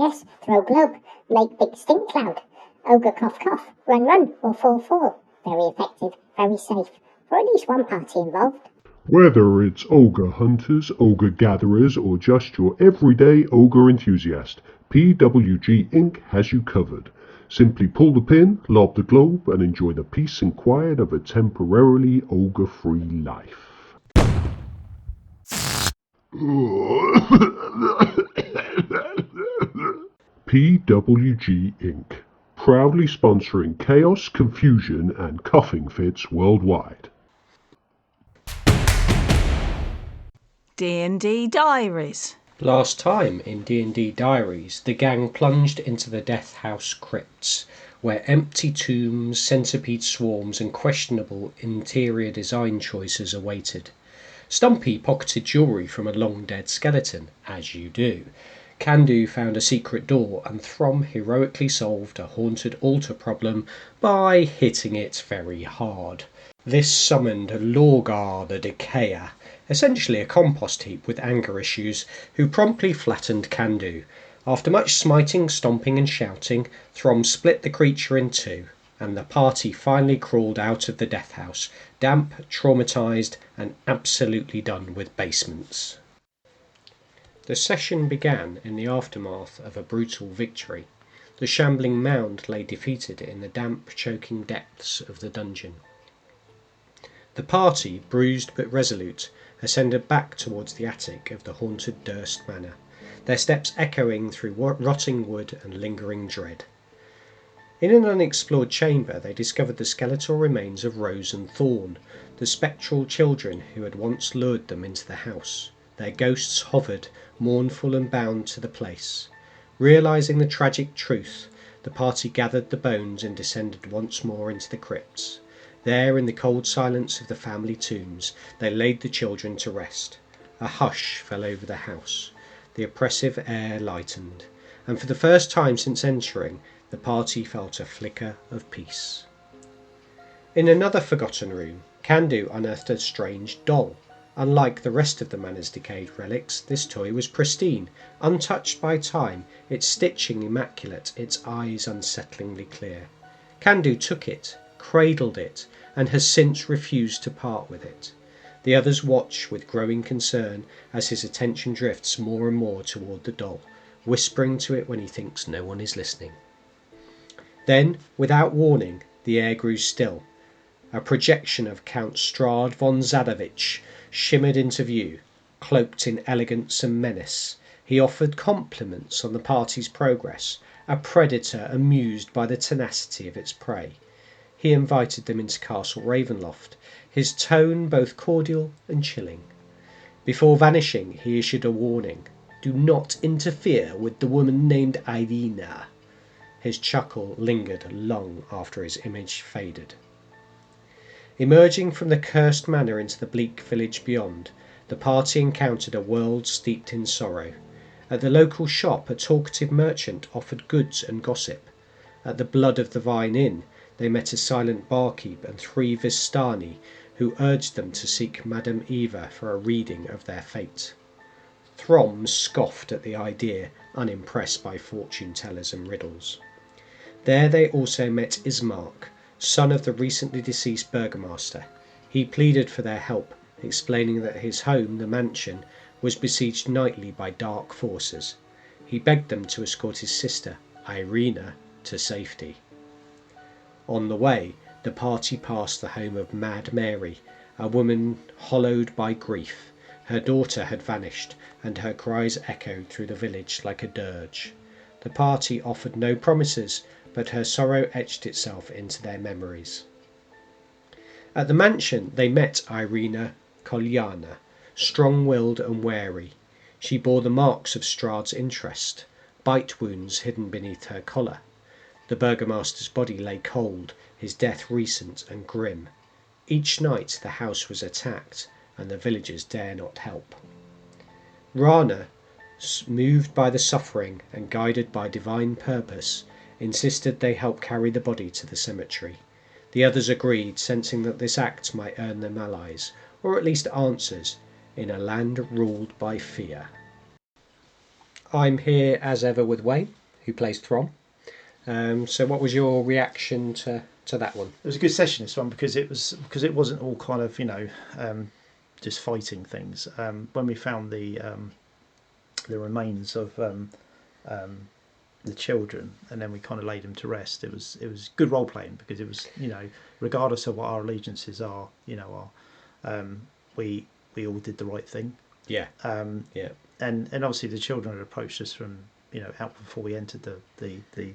throw globe, make big stink cloud. Ogre cough cough, run run, or fall. Very effective, very safe, for at least one party involved. Whether it's ogre hunters, ogre gatherers, or just your everyday ogre enthusiast, PWG Inc. has you covered. Simply pull the pin, lob the globe, and enjoy the peace and quiet of a temporarily ogre-free life. PWG Inc. Proudly sponsoring chaos, confusion, and coughing fits worldwide. DnD Diaries. Last time in DnD Diaries, the gang plunged into the Death House crypts, where empty tombs, centipede swarms and questionable interior design choices awaited. Stumpy pocketed jewellery from a long-dead skeleton, as you do. Candu found a secret door, and Throm heroically solved a haunted altar problem by hitting it very hard. This summoned Lorgar the Decayer, essentially a compost heap with anger issues, who promptly flattened Candu. After much smiting, stomping and shouting, Throm split the creature in two, and the party finally crawled out of the death house, damp, traumatised, and absolutely done with basements. The session began in the aftermath of a brutal victory. The shambling mound lay defeated in the damp, choking depths of the dungeon. The party, bruised but resolute, ascended back towards the attic of the haunted Durst Manor, their steps echoing through rotting wood and lingering dread. In an unexplored chamber they discovered the skeletal remains of Rose and Thorn, the spectral children who had once lured them into the house. Their ghosts hovered, mournful and bound to the place. Realising the tragic truth, the party gathered the bones and descended once more into the crypts. There, in the cold silence of the family tombs, they laid the children to rest. A hush fell over the house. The oppressive air lightened, and for the first time since entering, the party felt a flicker of peace. In another forgotten room, Candu unearthed a strange doll. Unlike the rest of the manor's decayed relics, this toy was pristine, untouched by time, its stitching immaculate, its eyes unsettlingly clear. Candu took it, cradled it, and has since refused to part with it. The others watch with growing concern as his attention drifts more and more toward the doll, whispering to it when he thinks no one is listening. Then, without warning, the air grew still. A projection of Count Strahd von Zadovich shimmered into view, cloaked in elegance and menace. He offered compliments on the party's progress, a predator amused by the tenacity of its prey. He invited them into Castle Ravenloft, his tone both cordial and chilling. Before vanishing, he issued a warning: "Do not interfere with the woman named Irina." His chuckle lingered long after his image faded. Emerging from the cursed manor into the bleak village beyond, the party encountered a world steeped in sorrow. At the local shop, a talkative merchant offered goods and gossip. At the Blood of the Vine Inn, they met a silent barkeep and 3 Vistani who urged them to seek Madame Eva for a reading of their fate. Throm scoffed at the idea, unimpressed by fortune-tellers and riddles. There they also met Ismark, son of the recently deceased burgomaster. He pleaded for their help, explaining that his home, the mansion, was besieged nightly by dark forces. He begged them to escort his sister, Irina, to safety. On the way, the party passed the home of Mad Mary, a woman hollowed by grief. Her daughter had vanished, and her cries echoed through the village like a dirge. The party offered no promises, but her sorrow etched itself into their memories. At the mansion they met Irina Kolyana, strong-willed and wary. She bore the marks of Strahd's interest, bite wounds hidden beneath her collar. The burgomaster's body lay cold, his death recent and grim. Each night the house was attacked, and the villagers dare not help. Rana, moved by the suffering and guided by divine purpose, insisted they help carry the body to the cemetery. The others agreed, sensing that this act might earn them allies, or at least answers, in a land ruled by fear. I'm here as ever with Wayne, who plays Throm. So what was your reaction to that one? It was a good session, this one, because it wasn't all kind of just fighting things. When we found the remains of the children, and then we kind of laid them to rest, it was good role playing, because it was, regardless of what our allegiances are, we all did the right thing. Yeah. And obviously the children had approached us from out before we entered the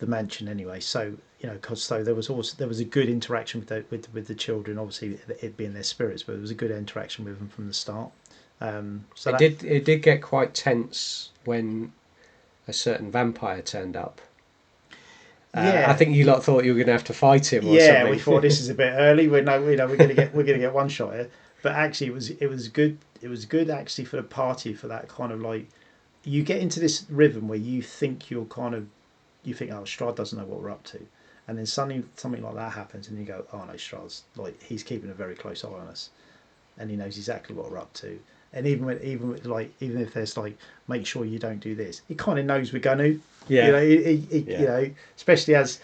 mansion anyway. So there was a good interaction with the children. Obviously it being their spirits, but there was a good interaction with them from the start. It did get quite tense when a certain vampire turned up. I think you lot thought you were going to have to fight him. Or something. We thought this is a bit early. We're going to get one shot here. But actually, it was good. It was good actually for the party, for that kind of like, you get into this rhythm where you think oh, Strahd doesn't know what we're up to, and then suddenly something like that happens, and you go, oh no, Strahd's like, he's keeping a very close eye on us, and he knows exactly what we're up to. And even if there's like, make sure you don't do this, he kind of knows we're going to. Yeah. Especially as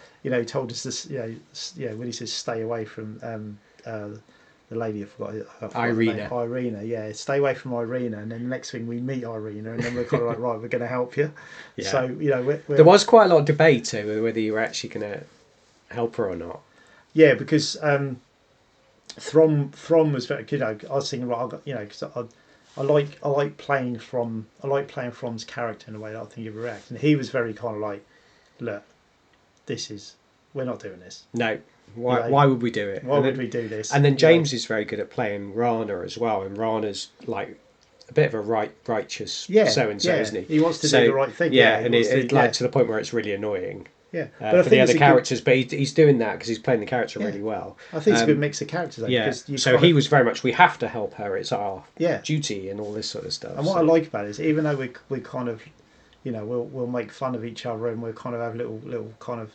told us this. When he says stay away from the lady, I forgot Irina. Irina, yeah, stay away from Irina, and then the next thing we meet Irina, and then we're kind of like, right, we're going to help you. Yeah. So there was quite a lot of debate over whether you were actually going to help her or not. Yeah, because Throm was very, I was thinking, right, because I like playing Throm's character in a way that I think he would react, and he was very kind of like, look, we're not doing this. No. Why would we do it? Why would we do this? And then James is very good at playing Rana as well, and Rana's like a bit of a righteous so and so, isn't he? He wants to do the right thing. Yeah, and to the point where it's really annoying. Yeah, but for the other characters, but he's doing that because he's playing the character really well. I think it's a good mix of characters. Though, yeah, so he was very much, we have to help her. It's our duty and all this sort of stuff. And what I like about it is, even though we kind of, we'll make fun of each other, and we'll kind of have little kind of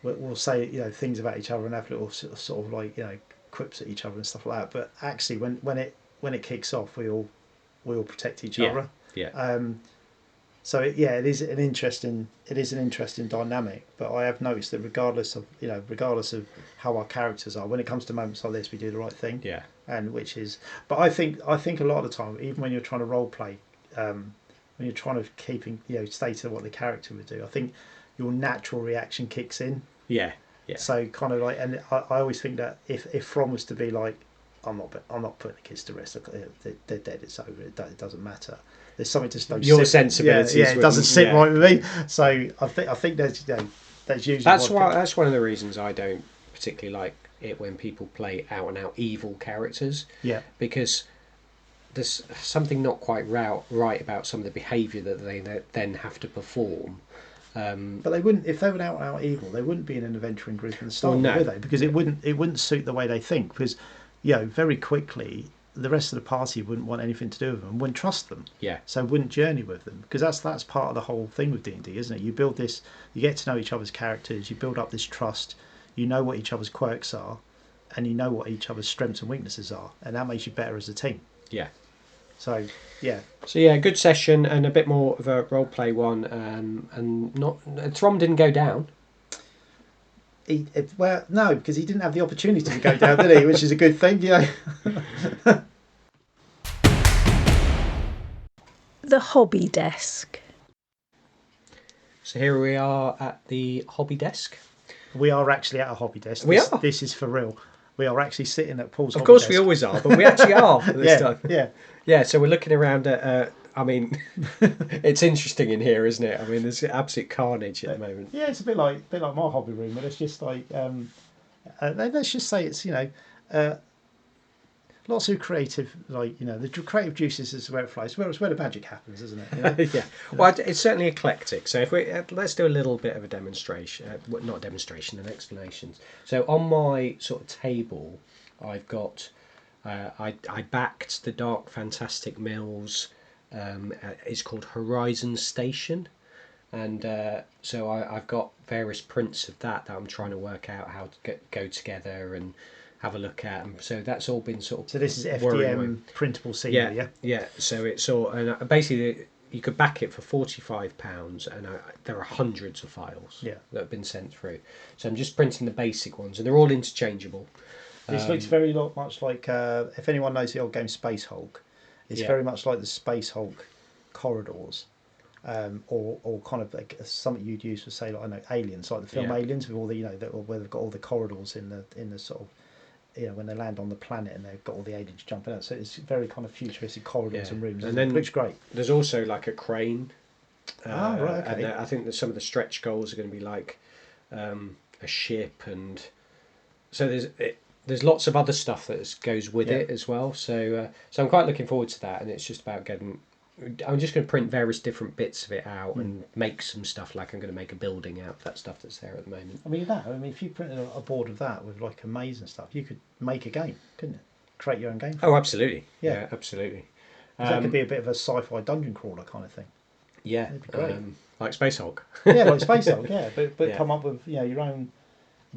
we'll say things about each other and have little sort of like quips at each other and stuff like that. But actually, when it kicks off, we all protect each other. Yeah. So it is an interesting dynamic. But I have noticed that regardless of how our characters are, when it comes to moments like this, we do the right thing. Yeah. And but I think a lot of the time, even when you're trying to role play, when you're trying to stay to what the character would do, I think your natural reaction kicks in. Yeah. So kind of like, and I always think that if Throm was to be like, I'm not putting the kids to rest. They're dead. It's over. It doesn't matter. There's something just don't your sensibilities. Yeah, it doesn't sit right with me. So I think there's that's usually that's one of the reasons I don't particularly like it when people play out and out evil characters. Yeah, because there's something not quite right about some of the behaviour that they then have to perform. But they wouldn't, if they were out and out evil, they wouldn't be in an adventuring group in the start, would they? Because it wouldn't suit the way they think. Because very quickly the rest of the party wouldn't want anything to do with them, wouldn't trust them. Yeah. So wouldn't journey with them, because that's part of the whole thing with D&D, isn't it? You build this, you get to know each other's characters, you build up this trust, you know what each other's quirks are, and you know what each other's strengths and weaknesses are, and that makes you better as a team. Yeah. So yeah, good session and a bit more of a role play one, and not Throm didn't go down. No, because he didn't have the opportunity to go down, did he? Which is a good thing, The hobby desk. So here we are at the hobby desk. We are actually at a hobby desk. This is for real. We are actually sitting at Paul's hobby desk. Of course we always are, but we actually are this time. Yeah, so we're looking around at... it's interesting in here, isn't it? I mean, there's absolute carnage at the moment. Yeah, it's a bit like my hobby room, but it's just like... let's just say it's, lots of creative, the creative juices is where it flows. It's where the magic happens, isn't it? Yeah. Well, it's certainly eclectic. So if let's do a little bit of a demonstration, not demonstration, an explanation. So on my sort of table, I've got, I backed the Dark Fantastic Mills It's called Horizon Station, and so I've got various prints of that I'm trying to work out how to go together and have a look at. And so that's all been sort of. So this is worrying FDM printable scenery, yeah? Yeah. So it's all, and basically you could back it for £45, and there are hundreds of files that have been sent through. So I'm just printing the basic ones, and they're all interchangeable. This looks very much like, if anyone knows the old game Space Hulk, it's very much like the Space Hulk corridors, or kind of like something you'd use for, say, like, I know, Aliens, like the film Aliens, with all the, where they've got all the corridors in the sort of, when they land on the planet and they've got all the aliens jumping out. So it's very kind of futuristic corridors and rooms. And then it looks great. There's also like a crane. Right, okay. And I think that some of the stretch goals are going to be like a ship, and so there's lots of other stuff that goes with it as well. So I'm quite looking forward to that, and it's just about getting. I'm just going to print various different bits of it out and make some stuff. Like I'm going to make a building out of that stuff that's there at the moment. I mean, if you printed a board of that with like a maze and stuff, you could make a game, couldn't you? Create your own game. Oh, absolutely. Yeah, absolutely. That could be a bit of a sci-fi dungeon crawler kind of thing. Yeah, that'd be great. Like Space Hulk. Yeah, like Space Hulk. Yeah, but come up with your own.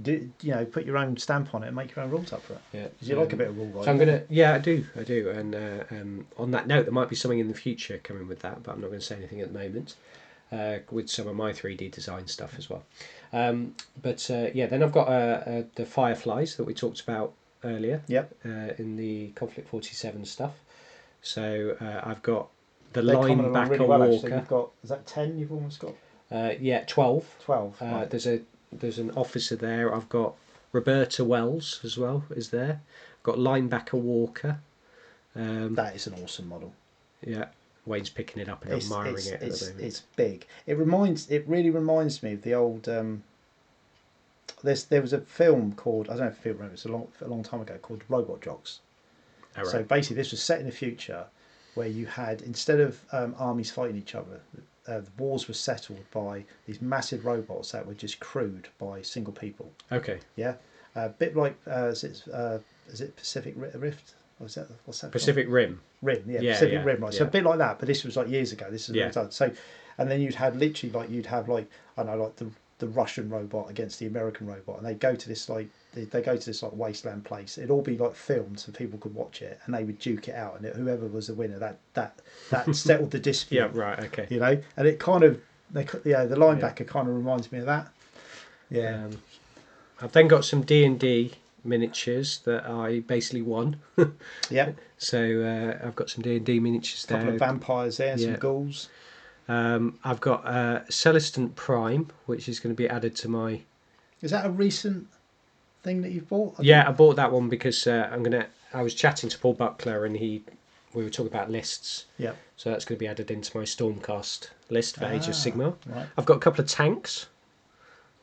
Put your own stamp on it and make your own rules up for it. Yeah, because you like a bit of rule writing. So I'm gonna, I do, and on that note, there might be something in the future coming with that, but I'm not going to say anything at the moment. With some of my 3D design stuff as well. Then I've got the Fireflies that we talked about earlier. Yep. In the Konflikt 47 stuff. So I've got the linebacker really well, walker. You've got, is that 10? You've almost got. 12. 12. Right. There's an officer there. I've got Roberta Wells as well. Is there? I've got linebacker Walker. That is an awesome model. Yeah, Wayne's picking it up and admiring it at the moment. It's big. It really reminds me of the old. There was a film called, I don't know if you remember, it's a long time ago, called Robot Jocks. Oh, right. So basically, this was set in the future, where you had, instead of armies fighting each other, the wars were settled by these massive robots that were just crewed by single people. Okay. Yeah, a bit like is it Pacific Rift? What's that? Pacific called? Rim. Pacific Rim, right? So a bit like that, but this was like years ago. This is so, and then you'd have the Russian robot against the American robot, and they go to this wasteland place. It'd all be like filmed, so people could watch it, and they would duke it out, and whoever was the winner, that settled the dispute. Yeah, right, okay. And it kind of the linebacker kind of reminds me of that. Yeah. I've then got some D&D miniatures that I basically won. Yeah. So I've got some D&D miniatures there. A couple of vampires there, and some ghouls. I've got Celestant Prime, which is going to be added to my. Is that a recent thing that you've bought? I bought that one because I was chatting to Paul Buckler and we were talking about lists. Yeah. So that's going to be added into my Stormcast list for Age of Sigmar. Right. I've got a couple of tanks,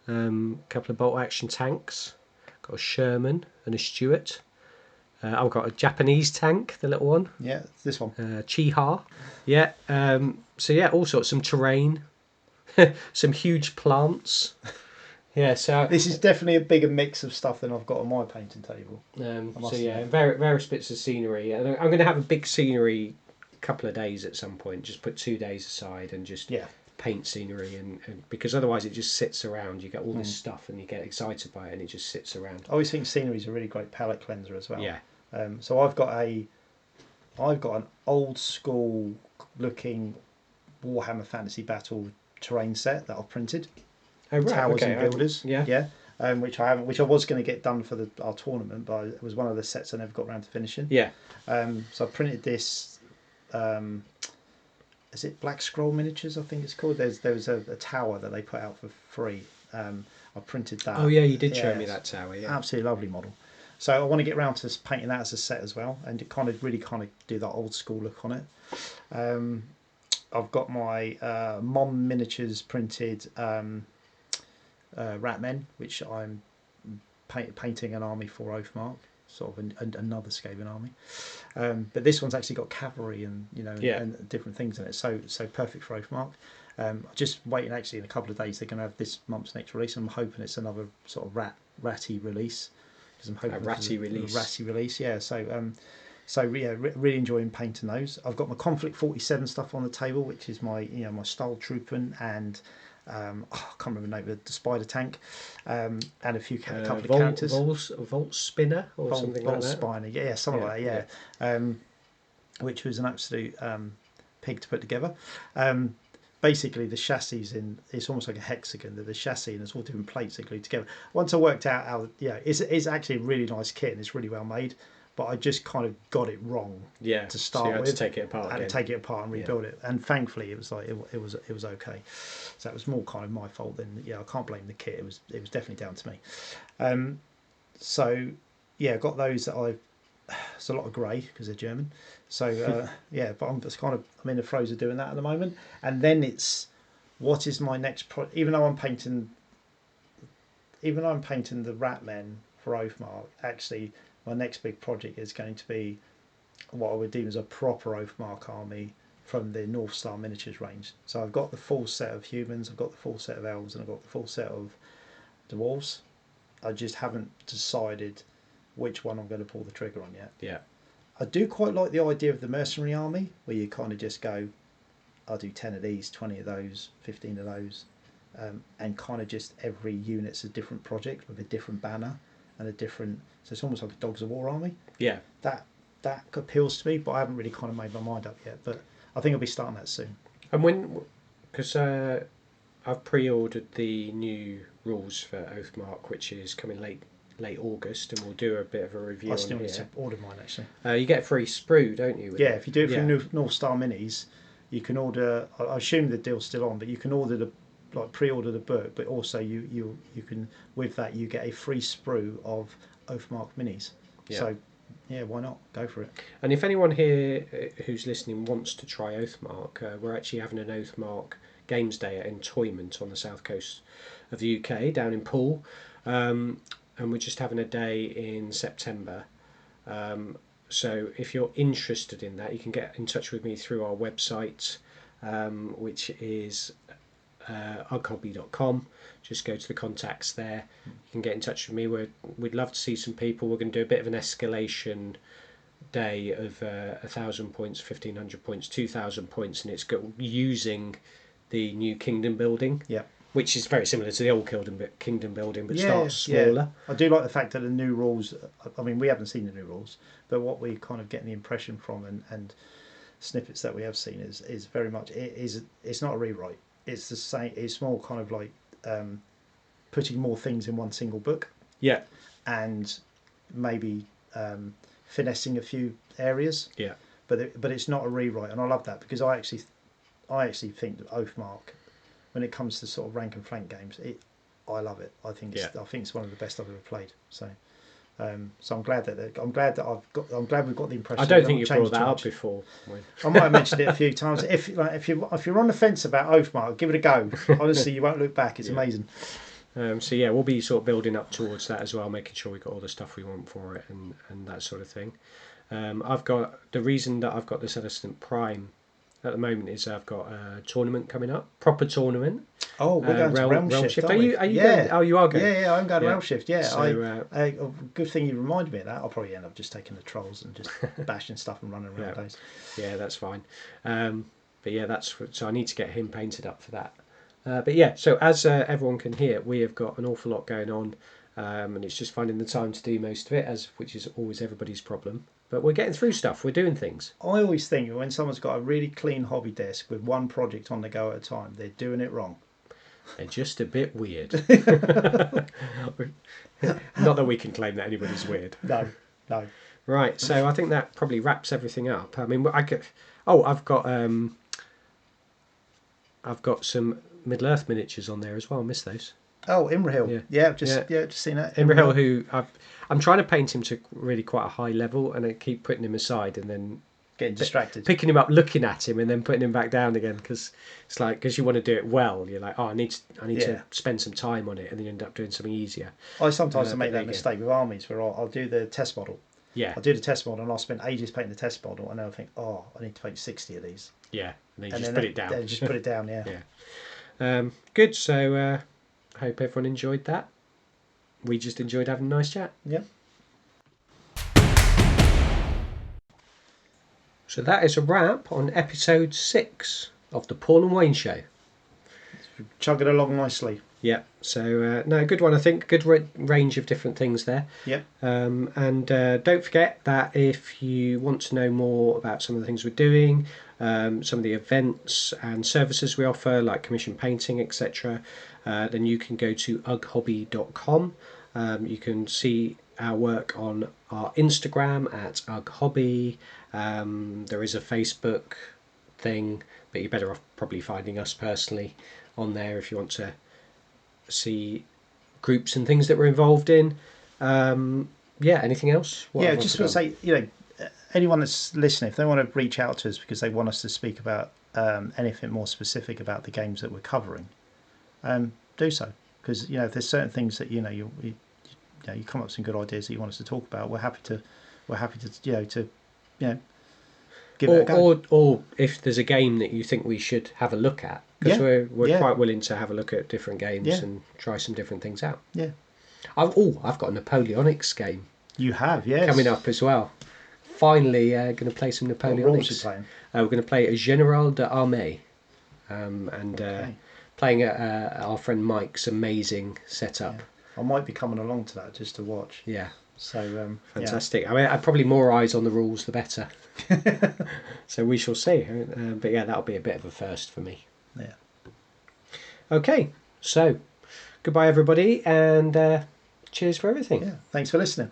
a couple of bolt action tanks. Got a Sherman and a Stuart. I've got a Japanese tank, the little one. Yeah, this one. Chiha. Yeah. All sorts. Some terrain. Some huge plants. Yeah, so this is definitely a bigger mix of stuff than I've got on my painting table. Various bits of scenery. And I'm going to have a big scenery couple of days at some point. Just put 2 days aside and just paint scenery, and because otherwise it just sits around. You get all this stuff and you get excited by it, and it just sits around. I always think scenery is a really great palette cleanser as well. Yeah. So I've got an old school looking Warhammer Fantasy Battle terrain set that I've printed. Oh, right. Towers and Builders. Which I was going to get done for our tournament, but it was one of the sets I never got around to finishing. Yeah. So I printed this. Is it Black Scroll Miniatures? I think it's called. There was a tower that they put out for free. I printed that. Oh yeah, you did show me that tower. Yeah. Absolutely lovely model. So I want to get around to painting that as a set as well, and to really do that old school look on it. I've got my Mom miniatures printed Ratmen, which I'm painting an army for Oathmark, sort of another Skaven army. But this one's actually got cavalry and and different things in it, so perfect for Oathmark. Just waiting, actually, in a couple of days they're going to have this month's next release. I'm hoping it's another sort of ratty release. A ratty release. Yeah. So So yeah, really enjoying painting those. I've got my Konflikt 47 stuff on the table, which is my my style trooping and I can't remember the name of the spider tank, and a couple of characters. Volt Spinner or something like that. Spiner, yeah, something like that, yeah. Which was an absolute pig to put together. Basically, the chassis it's almost like a hexagon. The chassis and it's all different plates that glue together. Once I worked out how, it's actually a really nice kit and it's really well made. But I just kind of got it wrong to start so you had with. to take it apart. I had to take it apart and rebuild it, and thankfully it was like it was okay. So that was more kind of my fault than I can't blame the kit. It was definitely down to me. So yeah, got those that it's a lot of grey because they're German. So but I'm in the throes of doing that at the moment. And then it's what is my next project? Even though I'm painting the Ratmen for Oathmark, actually. My next big project is going to be what I would deem as a proper Oathmark army from the North Star miniatures range. So I've got the full set of humans, I've got the full set of elves, and I've got the full set of dwarves. I just haven't decided which one I'm going to pull the trigger on yet. Yeah. I do quite like the idea of the mercenary army, where you kind of just go, I'll do 10 of these, 20 of those, 15 of those, and kind of just every unit's a different project with a different banner and a different. So it's almost like a Dogs of War army. Yeah. That appeals to me, but I haven't really kind of made my mind up yet. But I think I'll be starting that soon. And because I've pre-ordered the new rules for Oathmark, which is coming late August, and we'll do a bit of a review. I still need to order mine actually. You get a free sprue, don't you? Yeah, if you do it for North Star Minis, you can order. I assume the deal's still on, but you can order pre-order the book, but also you can with that you get a free sprue of Oathmark minis. Yeah. So yeah, why not go for it? And if anyone here who's listening wants to try Oathmark, we're actually having an Oathmark Games Day at Entoyment on the south coast of the UK, down in Poole, and we're just having a day in September. So if you're interested in that, you can get in touch with me through our website, which is ughobby.com. Just go to the contacts there. You can get in touch with me. We'd love to see some people. We're going to do a bit of an escalation day of 1,000 points, 1,500 points, 2,000 points, and it's using the new kingdom building. Yeah. Which is very similar to the old kingdom building, but starts smaller. Yeah. I do like the fact that the new rules. I mean, we haven't seen the new rules, but what we kind of get the impression from and snippets that we have seen is very much it's not a rewrite. It's the same. It's more kind of like putting more things in one single book. Yeah. And maybe finessing a few areas. Yeah. But it's not a rewrite, and I love that because I actually think that Oathmark, when it comes to sort of rank and flank games, I love it. I think it's one of the best I've ever played. So I'm glad that we've got the impression. I don't think you brought that up before. I might have mentioned it a few times. If you're on the fence about Oathmark, give it a go. Honestly, you won't look back. It's amazing. So yeah, we'll be sort of building up towards that as well, making sure we've got all the stuff we want for it and that sort of thing. I've got the reason that I've got this Celestant Prime at the moment is I've got a tournament coming up, proper tournament. Oh, we're going to Realm Shift. Are you going? Oh, you are going. Yeah, I'm going to Realm Shift. Yeah, so, good thing you reminded me of that. I'll probably end up just taking the trolls and just bashing stuff and running around days. Yeah, that's fine. But yeah, so I need to get him painted up for that. But yeah, so as everyone can hear, we have got an awful lot going on, and it's just finding the time to do most of it, which is always everybody's problem. But we're getting through stuff. We're doing things. I always think when someone's got a really clean hobby desk with one project on the go at a time, they're doing it wrong. They're just a bit weird. Not that we can claim that anybody's weird. No. Right, so I think that probably wraps everything up. I mean, I could. Oh, I've got some Middle Earth miniatures on there as well. I missed those. Oh, Imrahil. Yeah, just seen that. Imrahil, who I'm trying to paint him to really quite a high level, and I keep putting him aside and then getting distracted, picking him up, looking at him, and then putting him back down again because it's like because you want to do it well. You're like, oh, I need to spend some time on it, and then you end up doing something easier. I sometimes make that mistake with armies where I'll do the test model. Yeah, I'll do the test model, and I'll spend ages painting the test model, and then I'll think, oh, I need to paint 60 of these. Yeah, and then just put it down. Then just put it down. Yeah. Yeah. Good. So. Hope everyone enjoyed that. We just enjoyed having a nice chat. Yeah. So that is a wrap on episode 6 of the Paul and Wayne Show. Chugging along nicely. Yeah, so no, good one, I think. Good range of different things there. Yep. And don't forget that if you want to know more about some of the things we're doing, some of the events and services we offer, like commission painting, etc., then you can go to ughobby.com. You can see our work on our Instagram at ughobby. There is a Facebook thing, but you're better off probably finding us personally on there if you want to see groups and things that we're involved in. Anything else? Just want to say, anyone that's listening, if they want to reach out to us because they want us to speak about anything more specific about the games that we're covering, do so. Because if there's certain things that you come up with some good ideas that you want us to talk about, we're happy to give it a go. Or if there's a game that you think we should have a look at, because we're quite willing to have a look at different games and try some different things out. Yeah. I've got a Napoleonics game. You have, yes. Coming up as well. Finally, going to play some Napoleonics. What rules are you playing? We're going to play a Général d'Armée, playing our friend Mike's amazing setup. Yeah. I might be coming along to that just to watch. Yeah. So fantastic. Yeah. I mean, probably more eyes on the rules, the better. So we shall see. But yeah, that'll be a bit of a first for me. Yeah. Okay. So goodbye, everybody, and cheers for everything. Yeah. Thanks for listening.